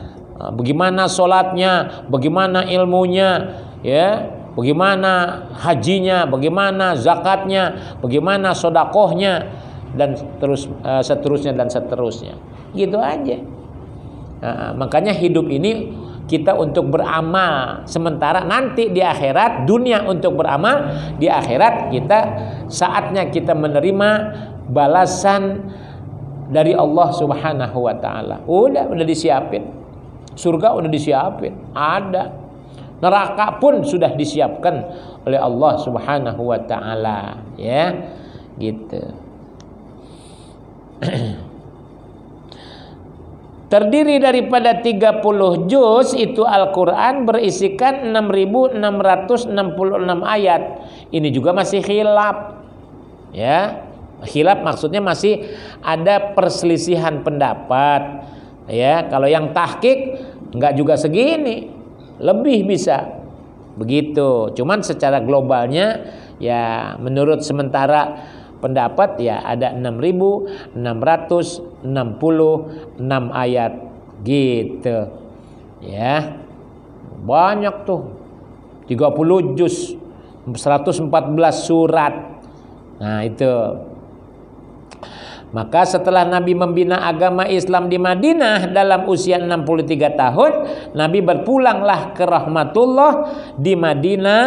bagaimana sholatnya, bagaimana ilmunya, ya, bagaimana hajinya, bagaimana zakatnya, bagaimana sodakohnya, dan seterusnya dan seterusnya. Gitu aja. Makanya hidup ini kita untuk beramal, sementara nanti di akhirat dunia untuk beramal, di akhirat kita saatnya kita menerima balasan dari Allah Subhanahu wa taala. Udah disiapin. Surga udah disiapin, ada. Neraka pun sudah disiapkan oleh Allah Subhanahu wa taala, ya. Gitu. Terdiri daripada 30 juz, itu Al-Qur'an berisikan 6.666 ayat. Ini juga masih khilaf. Ya. Khilaf maksudnya masih ada perselisihan pendapat. Ya, kalau yang tahqiq enggak juga segini, lebih bisa. Begitu. Cuman secara globalnya ya menurut sementara pendapat ya ada 6.666 ayat gitu. Ya. Banyak tuh. 30 juz, 114 surat. Nah, itu. Maka setelah Nabi membina agama Islam di Madinah dalam usia 63 tahun, Nabi berpulanglah ke rahmatullah di Madinah,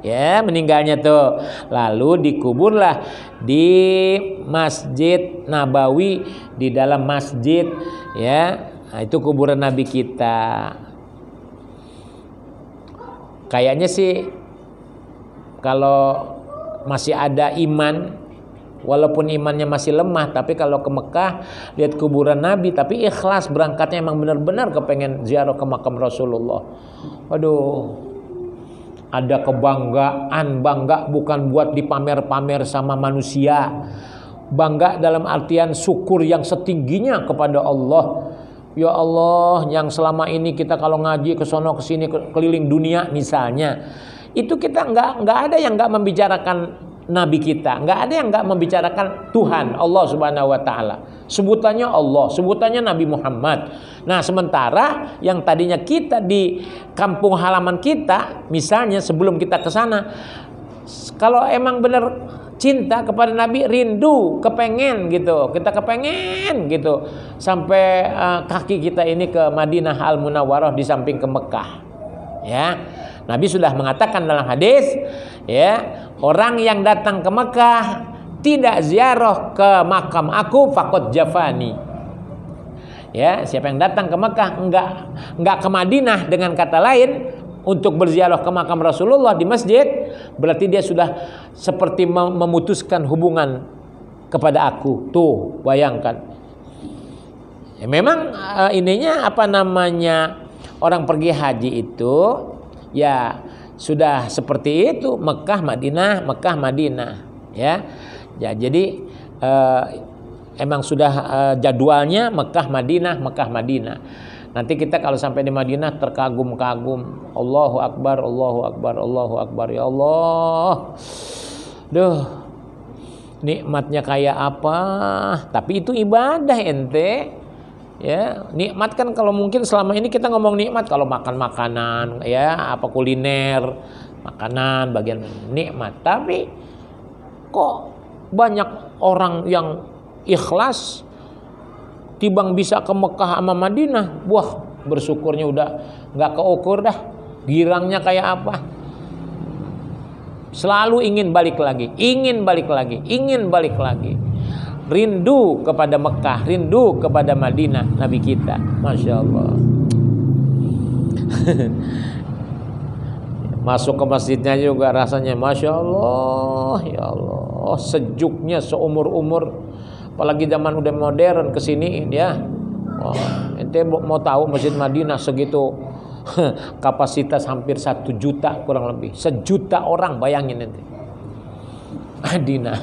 ya, meninggalnya tuh. Lalu dikuburlah di Masjid Nabawi, di dalam masjid, ya. Nah, itu kuburan Nabi kita. Kayaknya sih kalau masih ada iman, walaupun imannya masih lemah, tapi kalau ke Mekah lihat kuburan Nabi, tapi ikhlas berangkatnya, emang benar-benar kepengen ziarah ke makam Rasulullah. Aduh, ada kebanggaan, bangga bukan buat dipamer-pamer sama manusia, bangga dalam artian syukur yang setingginya kepada Allah. Ya Allah, yang selama ini kita kalau ngaji ke sono ke sini keliling dunia misalnya, itu kita nggak ada yang nggak membicarakan Nabi kita, nggak ada yang nggak membicarakan Tuhan Allah Subhanahu wa taala. Sebutannya Allah, sebutannya Nabi Muhammad. Nah, sementara yang tadinya kita di kampung halaman kita, misalnya sebelum kita ke sana, kalau emang benar cinta kepada Nabi, rindu, kepengen gitu, kita kepengen gitu, sampai kaki kita ini ke Madinah Al-Munawwarah di samping ke Mekah. Ya. Nabi sudah mengatakan dalam hadis, ya, orang yang datang ke Mekah tidak ziarah ke makam aku faqad jafani. Ya, siapa yang datang ke Mekah enggak ke Madinah, dengan kata lain untuk berziarah ke makam Rasulullah di masjid, berarti dia sudah seperti memutuskan hubungan kepada aku. Tuh, bayangkan. Ya, memang ininya apa namanya, orang pergi haji itu ya sudah seperti itu, Mekah Madinah, Mekah Madinah, ya. Ya, jadi emang sudah jadwalnya Mekah Madinah, Mekah Madinah. Nanti kita kalau sampai di Madinah terkagum-kagum, Allahu Akbar, Allahu Akbar, Allahu Akbar, ya Allah. Duh, nikmatnya kayak apa? Tapi itu ibadah ente. Ya, nikmat kan kalau mungkin selama ini kita ngomong nikmat kalau makan makanan, ya, apa kuliner, makanan bagian nikmat. Tapi kok banyak orang yang ikhlas tibang bisa ke Mekah sama Madinah, wah, bersyukurnya udah nggak keukur dah, girangnya kayak apa. Selalu ingin balik lagi, ingin balik lagi, ingin balik lagi. Rindu kepada Mekah, rindu kepada Madinah Nabi kita. Masya Allah. Masuk ke masjidnya juga rasanya Masya Allah, ya Allah, sejuknya seumur-umur. Apalagi zaman udah modern kesini ya. Wah, ente mau tahu Masjid Madinah segitu kapasitas hampir 1 juta kurang lebih. 1 juta orang, bayangin ente. Madinah.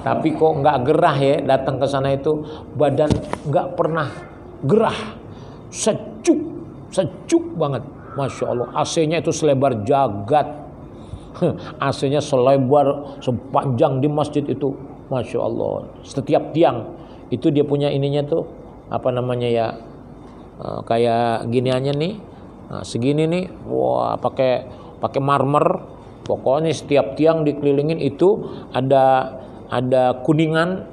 Tapi kok nggak gerah ya datang ke sana itu, badan nggak pernah gerah. Sejuk banget. Masya Allah, AC-nya itu selebar jagat. AC-nya sepanjang di masjid itu. Masya Allah, setiap tiang itu dia punya ininya tuh, apa namanya ya, kayak giniannya nih, nah, segini nih, wah pakai marmer. Pokoknya setiap tiang dikelilingin itu ada kuningan,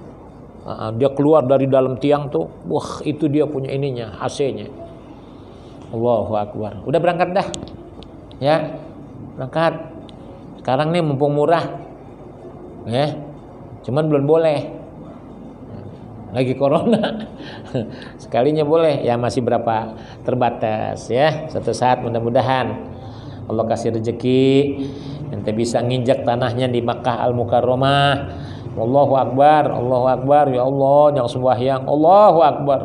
dia keluar dari dalam tiang tuh, wah itu dia punya ininya, AC-nya. Allahu Akbar. Udah berangkat dah, ya berangkat. Sekarang nih mumpung murah, ya. Cuman belum boleh, lagi corona. Sekalinya boleh, ya masih berapa terbatas, ya. Suatu saat mudah-mudahan Allah kasih rezeki, ente bisa nginjak tanahnya di Makkah Al-Mukarramah. Allahu Akbar, ya Allah, yang sembahyang, Allahu Akbar.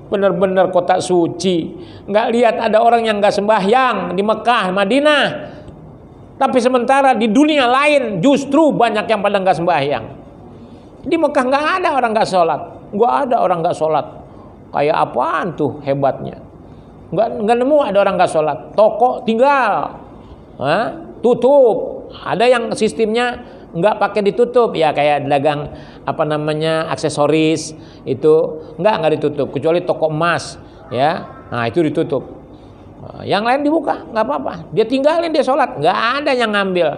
Benar-benar kota suci. Nggak lihat ada orang yang nggak sembahyang di Mekah, Madinah. Tapi sementara di dunia lain justru banyak yang pada nggak sembahyang. Di Mekah nggak ada orang nggak sholat, nggak ada orang nggak sholat. Kayak apaan tuh hebatnya? Nggak nemu ada orang nggak sholat. Toko tinggal, tutup. Ada yang sistemnya nggak pakai ditutup, ya kayak dagang apa namanya aksesoris itu nggak ditutup, kecuali toko emas, ya, nah itu ditutup. Yang lain dibuka, nggak apa-apa. Dia tinggalin, dia sholat, nggak ada yang ngambil.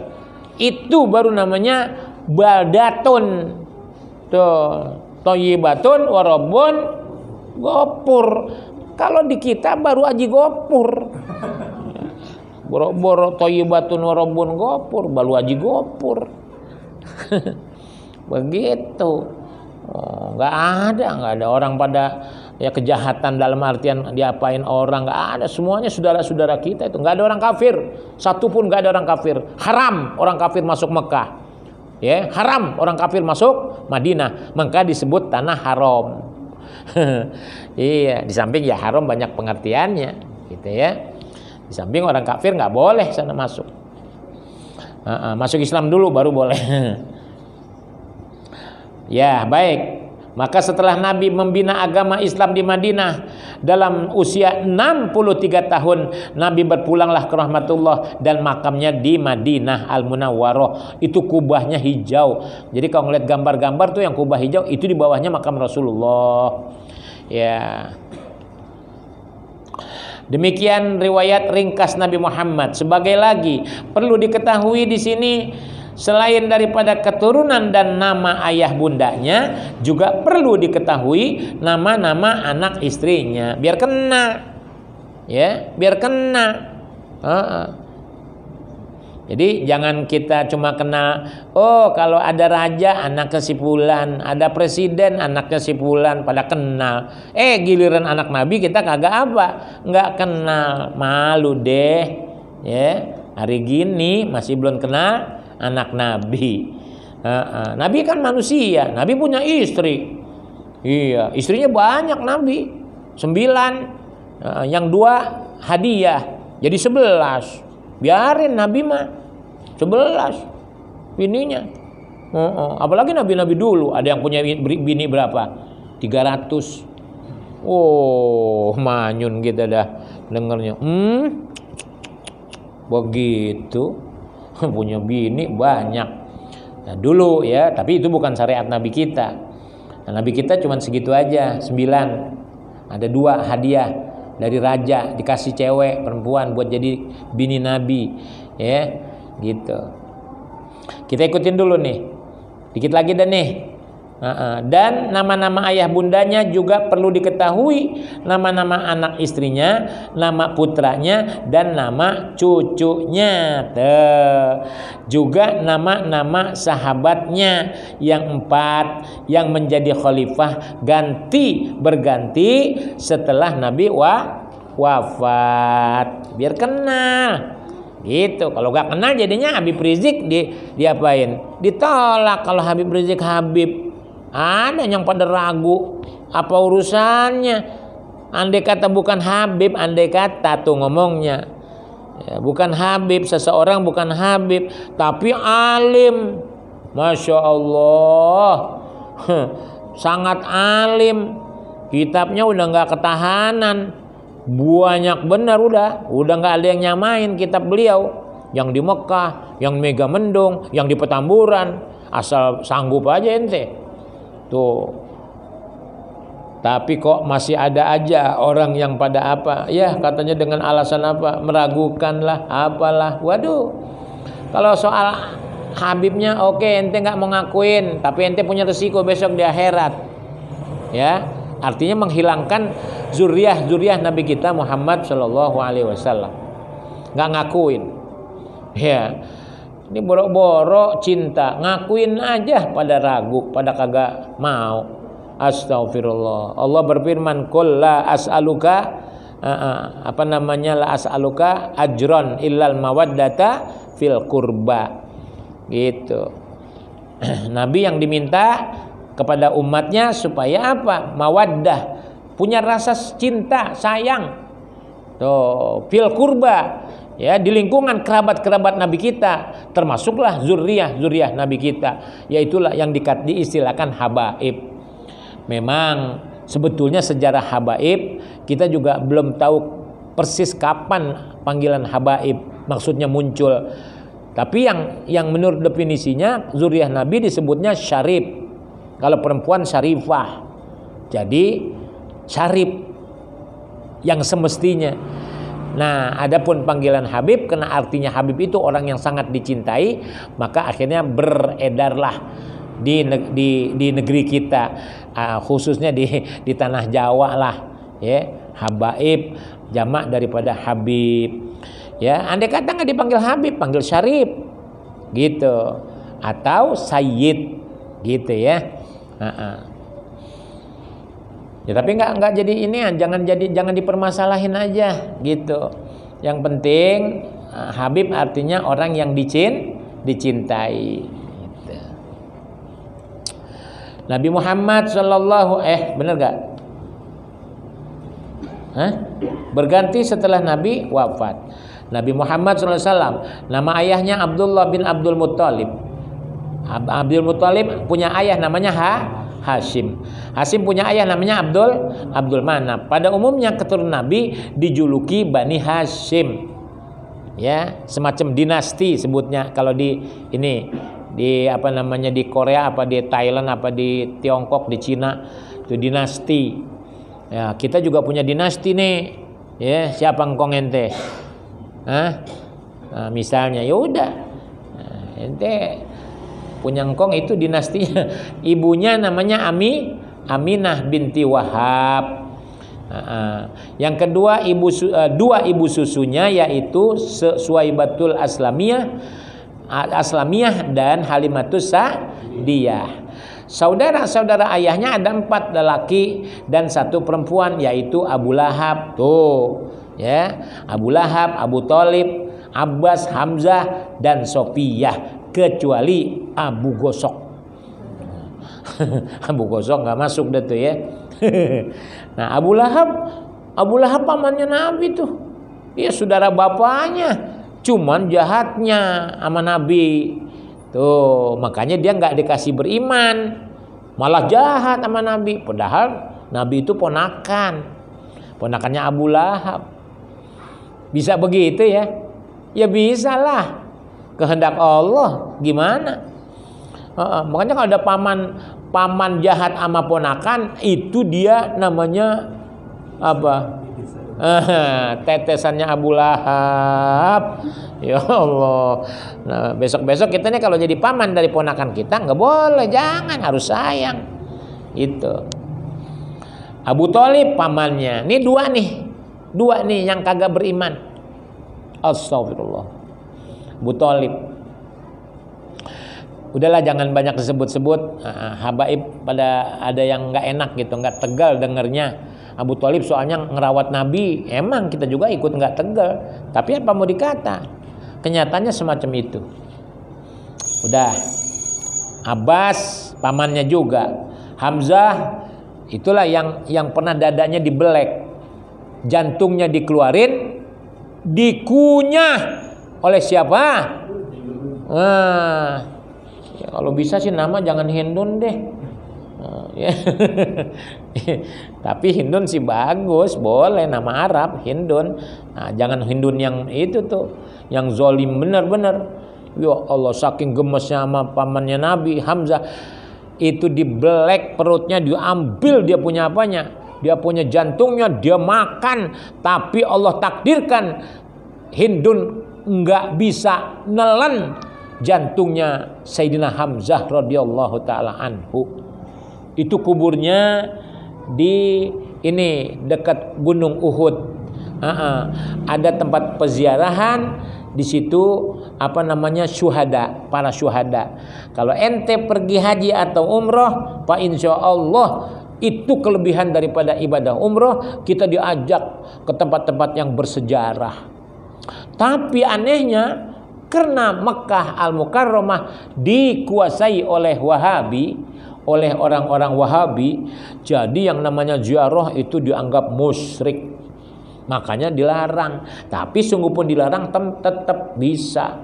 Itu baru namanya baldatun, tuh, thayyibatun wa rabbun ghafur. Kalau di kita baru aji gopur. Boro-boro thayyibatun wa rabbun ghafur, baru aji gopur. Begitu. Nggak ada orang pada ya kejahatan dalam artian diapain orang, nggak ada. Semuanya saudara-saudara kita itu, nggak ada orang kafir, satu pun nggak ada orang kafir. Haram orang kafir masuk Mekah, ya haram orang kafir masuk Madinah, maka disebut tanah haram. Iya, di samping ya haram banyak pengertiannya, gitu ya. Di samping orang kafir nggak boleh sana masuk. Masuk Islam dulu baru boleh. Ya baik. Maka setelah Nabi membina agama Islam di Madinah dalam usia 63 tahun, Nabi berpulanglah ke rahmatullah dan makamnya di Madinah Al-Munawwarah. Itu kubahnya hijau. Jadi kalau ngeliat gambar-gambar tuh yang kubah hijau itu di bawahnya makam Rasulullah. Ya. Demikian riwayat ringkas Nabi Muhammad. Sebagai lagi perlu diketahui di sini, selain daripada keturunan dan nama ayah bundanya, juga perlu diketahui nama-nama anak istrinya, biar kena, ya, biar kena. Jadi jangan kita cuma kenal, oh kalau ada raja anaknya si fulan, ada presiden anaknya si fulan, pada kenal. Giliran anak Nabi kita kagak apa, nggak kenal, malu deh, ya. Hari gini masih belum kenal anak Nabi. Nabi kan manusia, Nabi punya istri. Iya, istrinya banyak Nabi, 9, yang 2 hadiah, jadi 11. Biarin Nabi mah 11 bininya. Apalagi nabi-nabi dulu, ada yang punya bini berapa? 300. Oh, manyun kita dah dengernya. Begitu. Punya bini banyak. Nah, dulu ya, tapi itu bukan syariat Nabi kita. Nah, Nabi kita cuma segitu aja, 9. Ada 2 hadiah dari raja, dikasih cewek perempuan buat jadi bini Nabi, ya, gitu. Kita ikutin dulu nih, dikit lagi dah nih. Dan nama-nama ayah bundanya juga perlu diketahui, nama-nama anak istrinya, nama putranya, dan nama cucunya. Juga nama-nama sahabatnya yang 4 yang menjadi khalifah berganti setelah Nabi wafat, biar kenal. Gitu. Kalau gak kenal jadinya Habib Rizik diapain? Ditolak. Kalau Habib Rizik Habib. Ada yang pada ragu. Apa urusannya? Andai kata bukan Habib, andai kata tuh ngomongnya. Ya, bukan Habib, seseorang bukan Habib, tapi alim. Masya Allah. Sangat alim. Kitabnya udah gak ketahanan. Banyak benar udah nggak ada yang nyamain kitab beliau yang di Mekah, yang Megamendung, yang di Petamburan, asal sanggup aja ente tuh. Tapi kok masih ada aja orang yang pada apa ya katanya dengan alasan apa meragukan lah apalah. Waduh, kalau soal Habibnya oke, ente nggak mau ngakuin, tapi ente punya resiko besok di akhirat ya. Artinya menghilangkan zuriyah Nabi kita Muhammad Shallallahu Alaihi Wasallam. Nggak ngakuin, ya. Ini boro-boro cinta, ngakuin aja pada ragu, pada kagak mau. Astagfirullah. Allah berfirman, "Qul la as'aluka la as'aluka ajron illal mawaddata fil qurba." Gitu. Nabi yang diminta kepada umatnya supaya apa? Mawaddah, punya rasa cinta, sayang. Tuh, fil kurba, ya di lingkungan kerabat-kerabat Nabi kita, termasuklah zuriyah Nabi kita, yaitulah yang diistilahkan habaib. Memang sebetulnya sejarah habaib kita juga belum tahu persis kapan panggilan habaib maksudnya muncul. Tapi yang menurut definisinya zuriyah Nabi disebutnya syarif. Kalau perempuan syarifah, jadi syarif yang semestinya. Nah, adapun panggilan Habib, karena artinya Habib itu orang yang sangat dicintai, maka akhirnya beredarlah di negeri kita, khususnya di tanah Jawa lah, ya habaib, jamak daripada Habib. Ya, andai kata nggak dipanggil Habib, panggil syarif, gitu, atau sayyid, gitu ya. Ya tapi nggak jadi ini, jangan dipermasalahin aja gitu. Yang penting Habib artinya orang yang dicintai. Gitu. Nabi Muhammad Sallallahu bener gak? Berganti setelah Nabi wafat. Nabi Muhammad SAW nama ayahnya Abdullah bin Abdul Muttalib. Abdul Muttalib punya ayah namanya Hashim. Hashim punya ayah namanya Abdul Manaf. Pada umumnya keturunan Nabi dijuluki Bani Hashim. Ya, semacam dinasti sebutnya kalau di Korea, apa di Thailand, apa di Tiongkok, di Cina itu dinasti. Ya, kita juga punya dinasti nih. Ya, siapa engkong ente? Misalnya ya udah. Ente punya engkong itu dinastinya. Ibunya namanya Aminah binti Wahab. Yang kedua dua ibu susunya yaitu Suwaibatul Aslamiyah dan Halimatus Sa'diyah. Saudara-saudara ayahnya ada 4 lelaki dan 1 perempuan yaitu Abu Lahab. Tuh, ya. Abu Lahab, Abu Thalib, Abbas, Hamzah dan Sofiyah. Kecuali Abu Gosok. Abu Gosok nggak masuk deh tuh ya. Nah Abu Lahab pamannya Nabi tuh. Iya saudara bapaknya. Cuman jahatnya sama Nabi. Tuh makanya dia nggak dikasih beriman. Malah jahat sama Nabi. Padahal Nabi itu ponakannya Abu Lahab. Bisa begitu ya? Ya bisa lah. Kehendak Allah gimana? Makanya kalau ada paman jahat sama ponakan itu dia namanya apa? Tetesannya Abu Lahab. Ya Allah. Nah, besok-besok kita nih kalau jadi paman dari ponakan kita nggak boleh, jangan, harus sayang. Itu. Abu Thalib pamannya. Ini dua nih yang kagak beriman. Astagfirullah. Abu Thalib. Udahlah jangan banyak disebut-sebut. Habaib pada ada yang nggak enak gitu, nggak tegal dengernya. Abu Thalib soalnya ngerawat Nabi. Emang kita juga ikut nggak tegal. Tapi apa mau dikata? kenyataannya semacam itu. Udah, Abbas pamannya juga, Hamzah itulah yang pernah dadanya dibelek, jantungnya dikeluarin, dikunyah oleh siapa? Nah, ya kalau bisa sih nama jangan Hindun deh. Ya. Tapi Hindun sih bagus, boleh nama Arab Hindun. Nah, jangan Hindun yang itu tuh, yang zolim benar-benar. Ya Allah, saking gemesnya sama pamannya Nabi Hamzah, itu dibelek perutnya, diambil dia punya apanya, dia punya jantungnya, dia makan. Tapi Allah takdirkan Hindun nggak bisa nelen jantungnya Sayyidina Hamzah radhiyallahu taala anhu. Itu kuburnya di ini dekat Gunung Uhud. Ada tempat peziarahan di situ, apa namanya, syuhada, para syuhada. Kalau ente pergi haji atau umroh, Pak, insya Allah itu kelebihan daripada ibadah umroh, kita diajak ke tempat-tempat yang bersejarah. Tapi anehnya, karena Mekah Al-Mukarramah dikuasai oleh Wahabi, oleh orang-orang Wahabi, jadi yang namanya ziarah itu dianggap musyrik. Makanya dilarang. Tapi sungguh pun dilarang tetap bisa.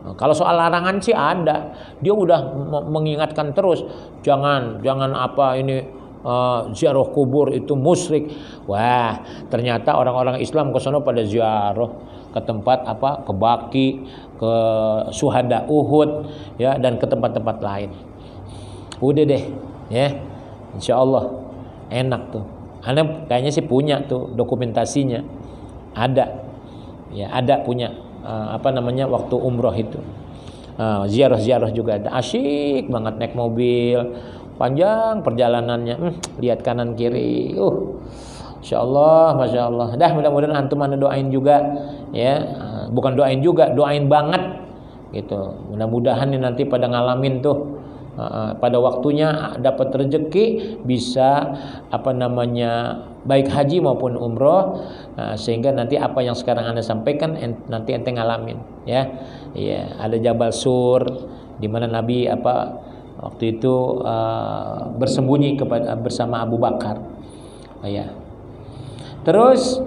Nah, kalau soal larangan sih ada. Dia udah mengingatkan terus, jangan apa ini ziarah kubur itu musyrik. Wah, ternyata orang-orang Islam ke sana pada ziarah ke tempat apa? Ke Baqi, ke Syuhada Uhud, ya, dan ke tempat-tempat lain. Udah deh, ya. Insyaallah enak tuh. Anda kayaknya sih punya tuh dokumentasinya, ada, ya, ada punya apa namanya waktu umroh itu, ziarah juga ada, asyik banget naik mobil, panjang perjalanannya, lihat kanan kiri, Masya Allah. Dah, mudah-mudahan antum anda doain juga, ya, bukan doain juga, doain banget, gitu. Mudah-mudahan nih nanti pada ngalamin tuh. Pada waktunya dapat rezeki, bisa apa namanya, baik haji maupun umroh, sehingga nanti apa yang sekarang Anda sampaikan nanti ente ngalamin, ya. Ya, ada Jabal Sur di mana Nabi waktu itu bersembunyi bersama Abu Bakar, ya. Terus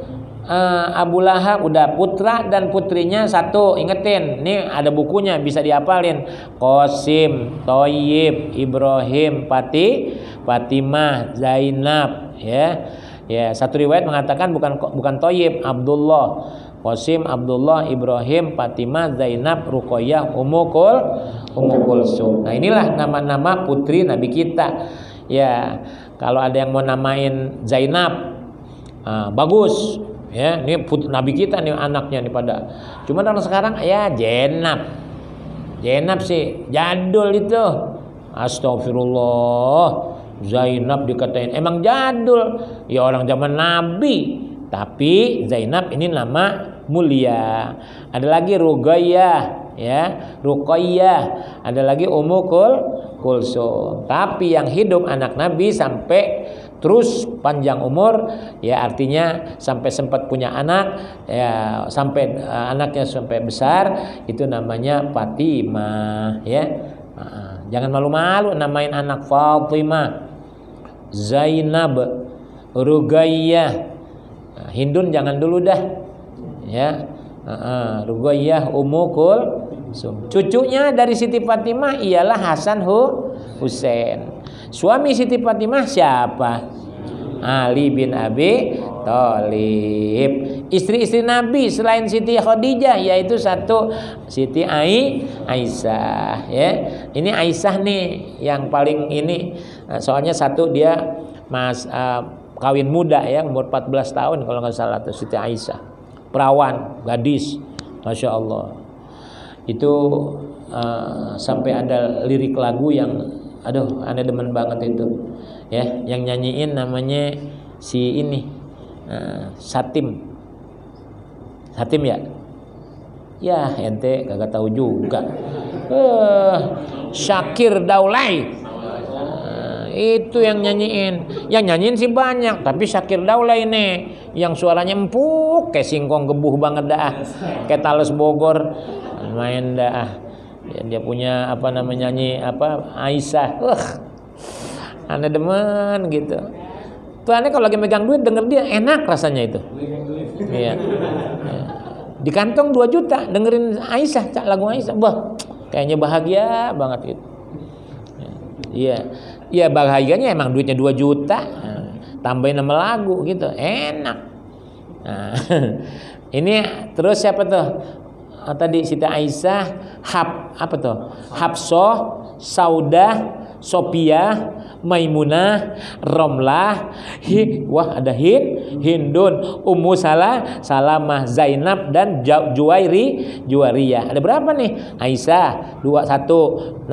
Abu Lahab udah, putra dan putrinya satu, ingetin, nih ada bukunya bisa dihafalin, Qasim, Thayyib, Ibrahim, Fatimah, Zainab, ya. Ya, satu riwayat mengatakan bukan Thayyib, Abdullah. Qasim, Abdullah, Ibrahim, Fatimah, Zainab, Ruqayyah, Ummu Kulsum. Nah, inilah nama-nama putri Nabi kita. Ya, kalau ada yang mau namain Zainab, bagus. Ya, ini Nabi kita nih, anaknya nih pada. Cuma orang sekarang ya Zainab sih jadul itu. Astagfirullah, Zainab dikatain emang jadul. Ya orang zaman Nabi. Tapi Zainab ini nama mulia. Ada lagi Ruqayyah, ya, Ruqayyah. Ada lagi Ummu Kulsum. Tapi yang hidup anak Nabi sampai terus panjang umur, ya, artinya sampai sempat punya anak, ya, sampai anaknya sampai besar, itu namanya Fatimah, ya. Jangan malu-malu namain anak Fatimah, Zainab, Ruqayyah. Hindun jangan dulu dah, ya. Ruqayyah, Ummu Kulsum. Cucunya dari Siti Fatimah ialah Hasan Husain. Suami Siti Fatimah siapa? Ali bin Abi Thalib. Istri-istri Nabi selain Siti Khadijah yaitu satu Siti Aisyah, ya. Ini Aisyah nih yang paling ini, soalnya satu dia kawin muda, ya, umur 14 tahun kalau nggak salah tuh Siti Aisyah. Perawan, gadis, Masya Allah. Itu sampai ada lirik lagu yang aduh, Anda demen banget itu, ya. Yang nyanyiin namanya si ini, Satim ya. Ya, ente kagak tahu juga. Syakir Daulay. Itu yang nyanyiin. Yang nyanyiin sih banyak, tapi Syakir Daulay ini yang suaranya empuk kayak singkong gebuh banget dah, kayak Tales Bogor. main dah. Dia punya apa namanya nyanyi apa Aisyah. Aneh demen gitu. Tuh aneh kalau lagi megang duit denger dia enak rasanya itu. Iya. Di kantong 2 juta dengerin Aisyah, lagu Aisyah. Wah, kayaknya bahagia banget gitu. Iya. Ya bahagianya emang duitnya 2 juta. Tambahin nama lagu gitu. Enak. Nah, ini terus siapa tuh? Tadi Siti Aisyah, apa tuh? Hafsah, Saudah, Sophia, Maimunah, Romlah, ada Hindun, Ummu Salamah, Zainab dan Juwairiyah. Ada berapa nih? Aisyah 1,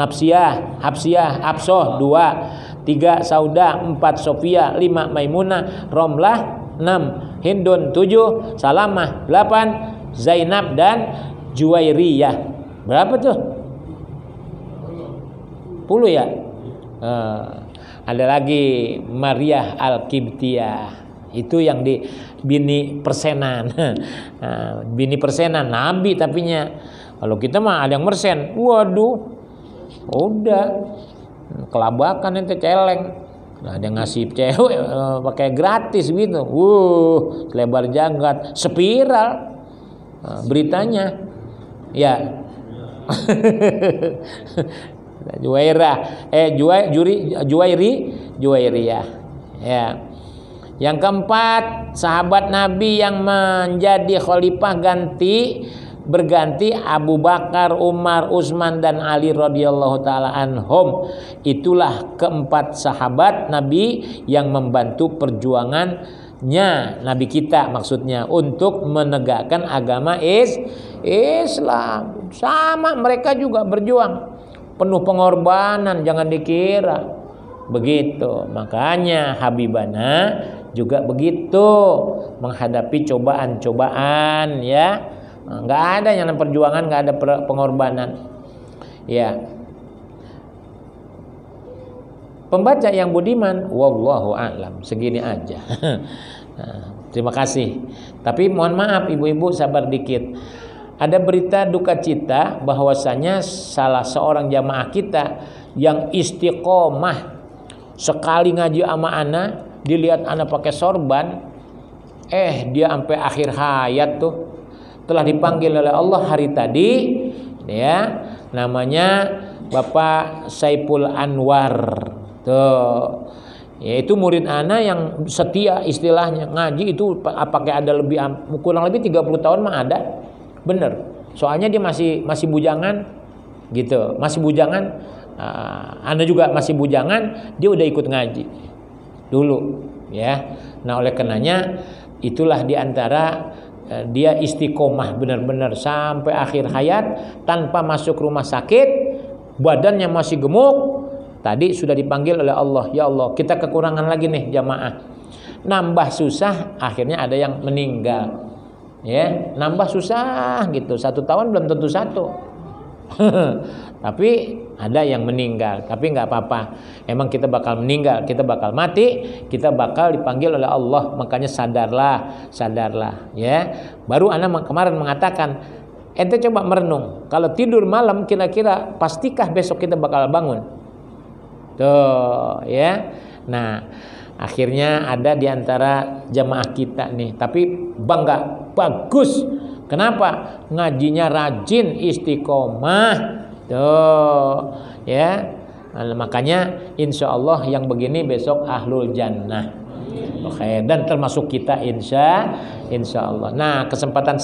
Hafsah 2, 3 Saudah, 4 Sophia, 5 Maimunah, Romlah 6, Hindun 7, Salamah 8, Zainab dan Juwairiyah. Berapa tuh? 10 ya? Ada lagi Maria Al-Qibtiyah. Itu yang di bini persenan. Bini persenan Nabi tapinya. Kalau kita mah ada yang mersen. Waduh. Udah. Kelabakan ente celeng. Nah, ada ngasih cewek pakai gratis gitu. Lebar jagat, spiral. Beritanya. Ya. Juwairiyah. Ya. Yang keempat, sahabat Nabi yang menjadi khalifah berganti Abu Bakar, Umar, Utsman dan Ali radhiyallahu taala anhum. Itulah keempat sahabat Nabi yang membantu perjuangannya Nabi kita, maksudnya untuk menegakkan agama Islam. Sama mereka juga berjuang penuh pengorbanan, jangan dikira begitu. Makanya Habibana juga begitu menghadapi cobaan-cobaan, ya. Nggak ada yang perjuangan, nggak ada pengorbanan, ya. Pembaca yang budiman, wallahu a'lam. Segini aja. Terima kasih. Tapi mohon maaf ibu-ibu, sabar dikit. Ada berita duka cita bahwasanya salah seorang jamaah kita yang istiqomah sekali ngaji sama ana, dilihat ana pakai sorban, dia sampai akhir hayat tuh telah dipanggil oleh Allah hari tadi, ya, namanya Bapak Saiful Anwar. Tuh. Yaitu murid ana yang setia istilahnya, ngaji itu pakai ada kurang lebih 30 tahun mah ada. Bener, soalnya dia masih bujangan gitu, masih bujangan. Anda juga masih bujangan, dia udah ikut ngaji dulu, ya. Nah oleh karenanya itulah diantara dia istiqomah benar-benar sampai akhir hayat tanpa masuk rumah sakit, badannya masih gemuk. Tadi sudah dipanggil oleh Allah, ya Allah kita kekurangan lagi nih jamaah, nambah susah, akhirnya ada yang meninggal. Ya, nambah susah gitu. 1 tahun belum tentu 1. Tapi ada yang meninggal. Tapi nggak apa-apa. Emang kita bakal meninggal, kita bakal mati, kita bakal dipanggil oleh Allah. Makanya sadarlah. Ya. Baru ana kemarin mengatakan, ente coba merenung. Kalau tidur malam kira-kira pastikah besok kita bakal bangun? Tuh, ya. Nah, akhirnya ada di antara jamaah kita nih, tapi bangga, bagus. Kenapa? Ngajinya rajin, istiqomah. Tuh, ya. Nah, makanya insya Allah yang begini besok ahlul jannah. Oke, dan termasuk kita insya Allah. Nah, kesempatan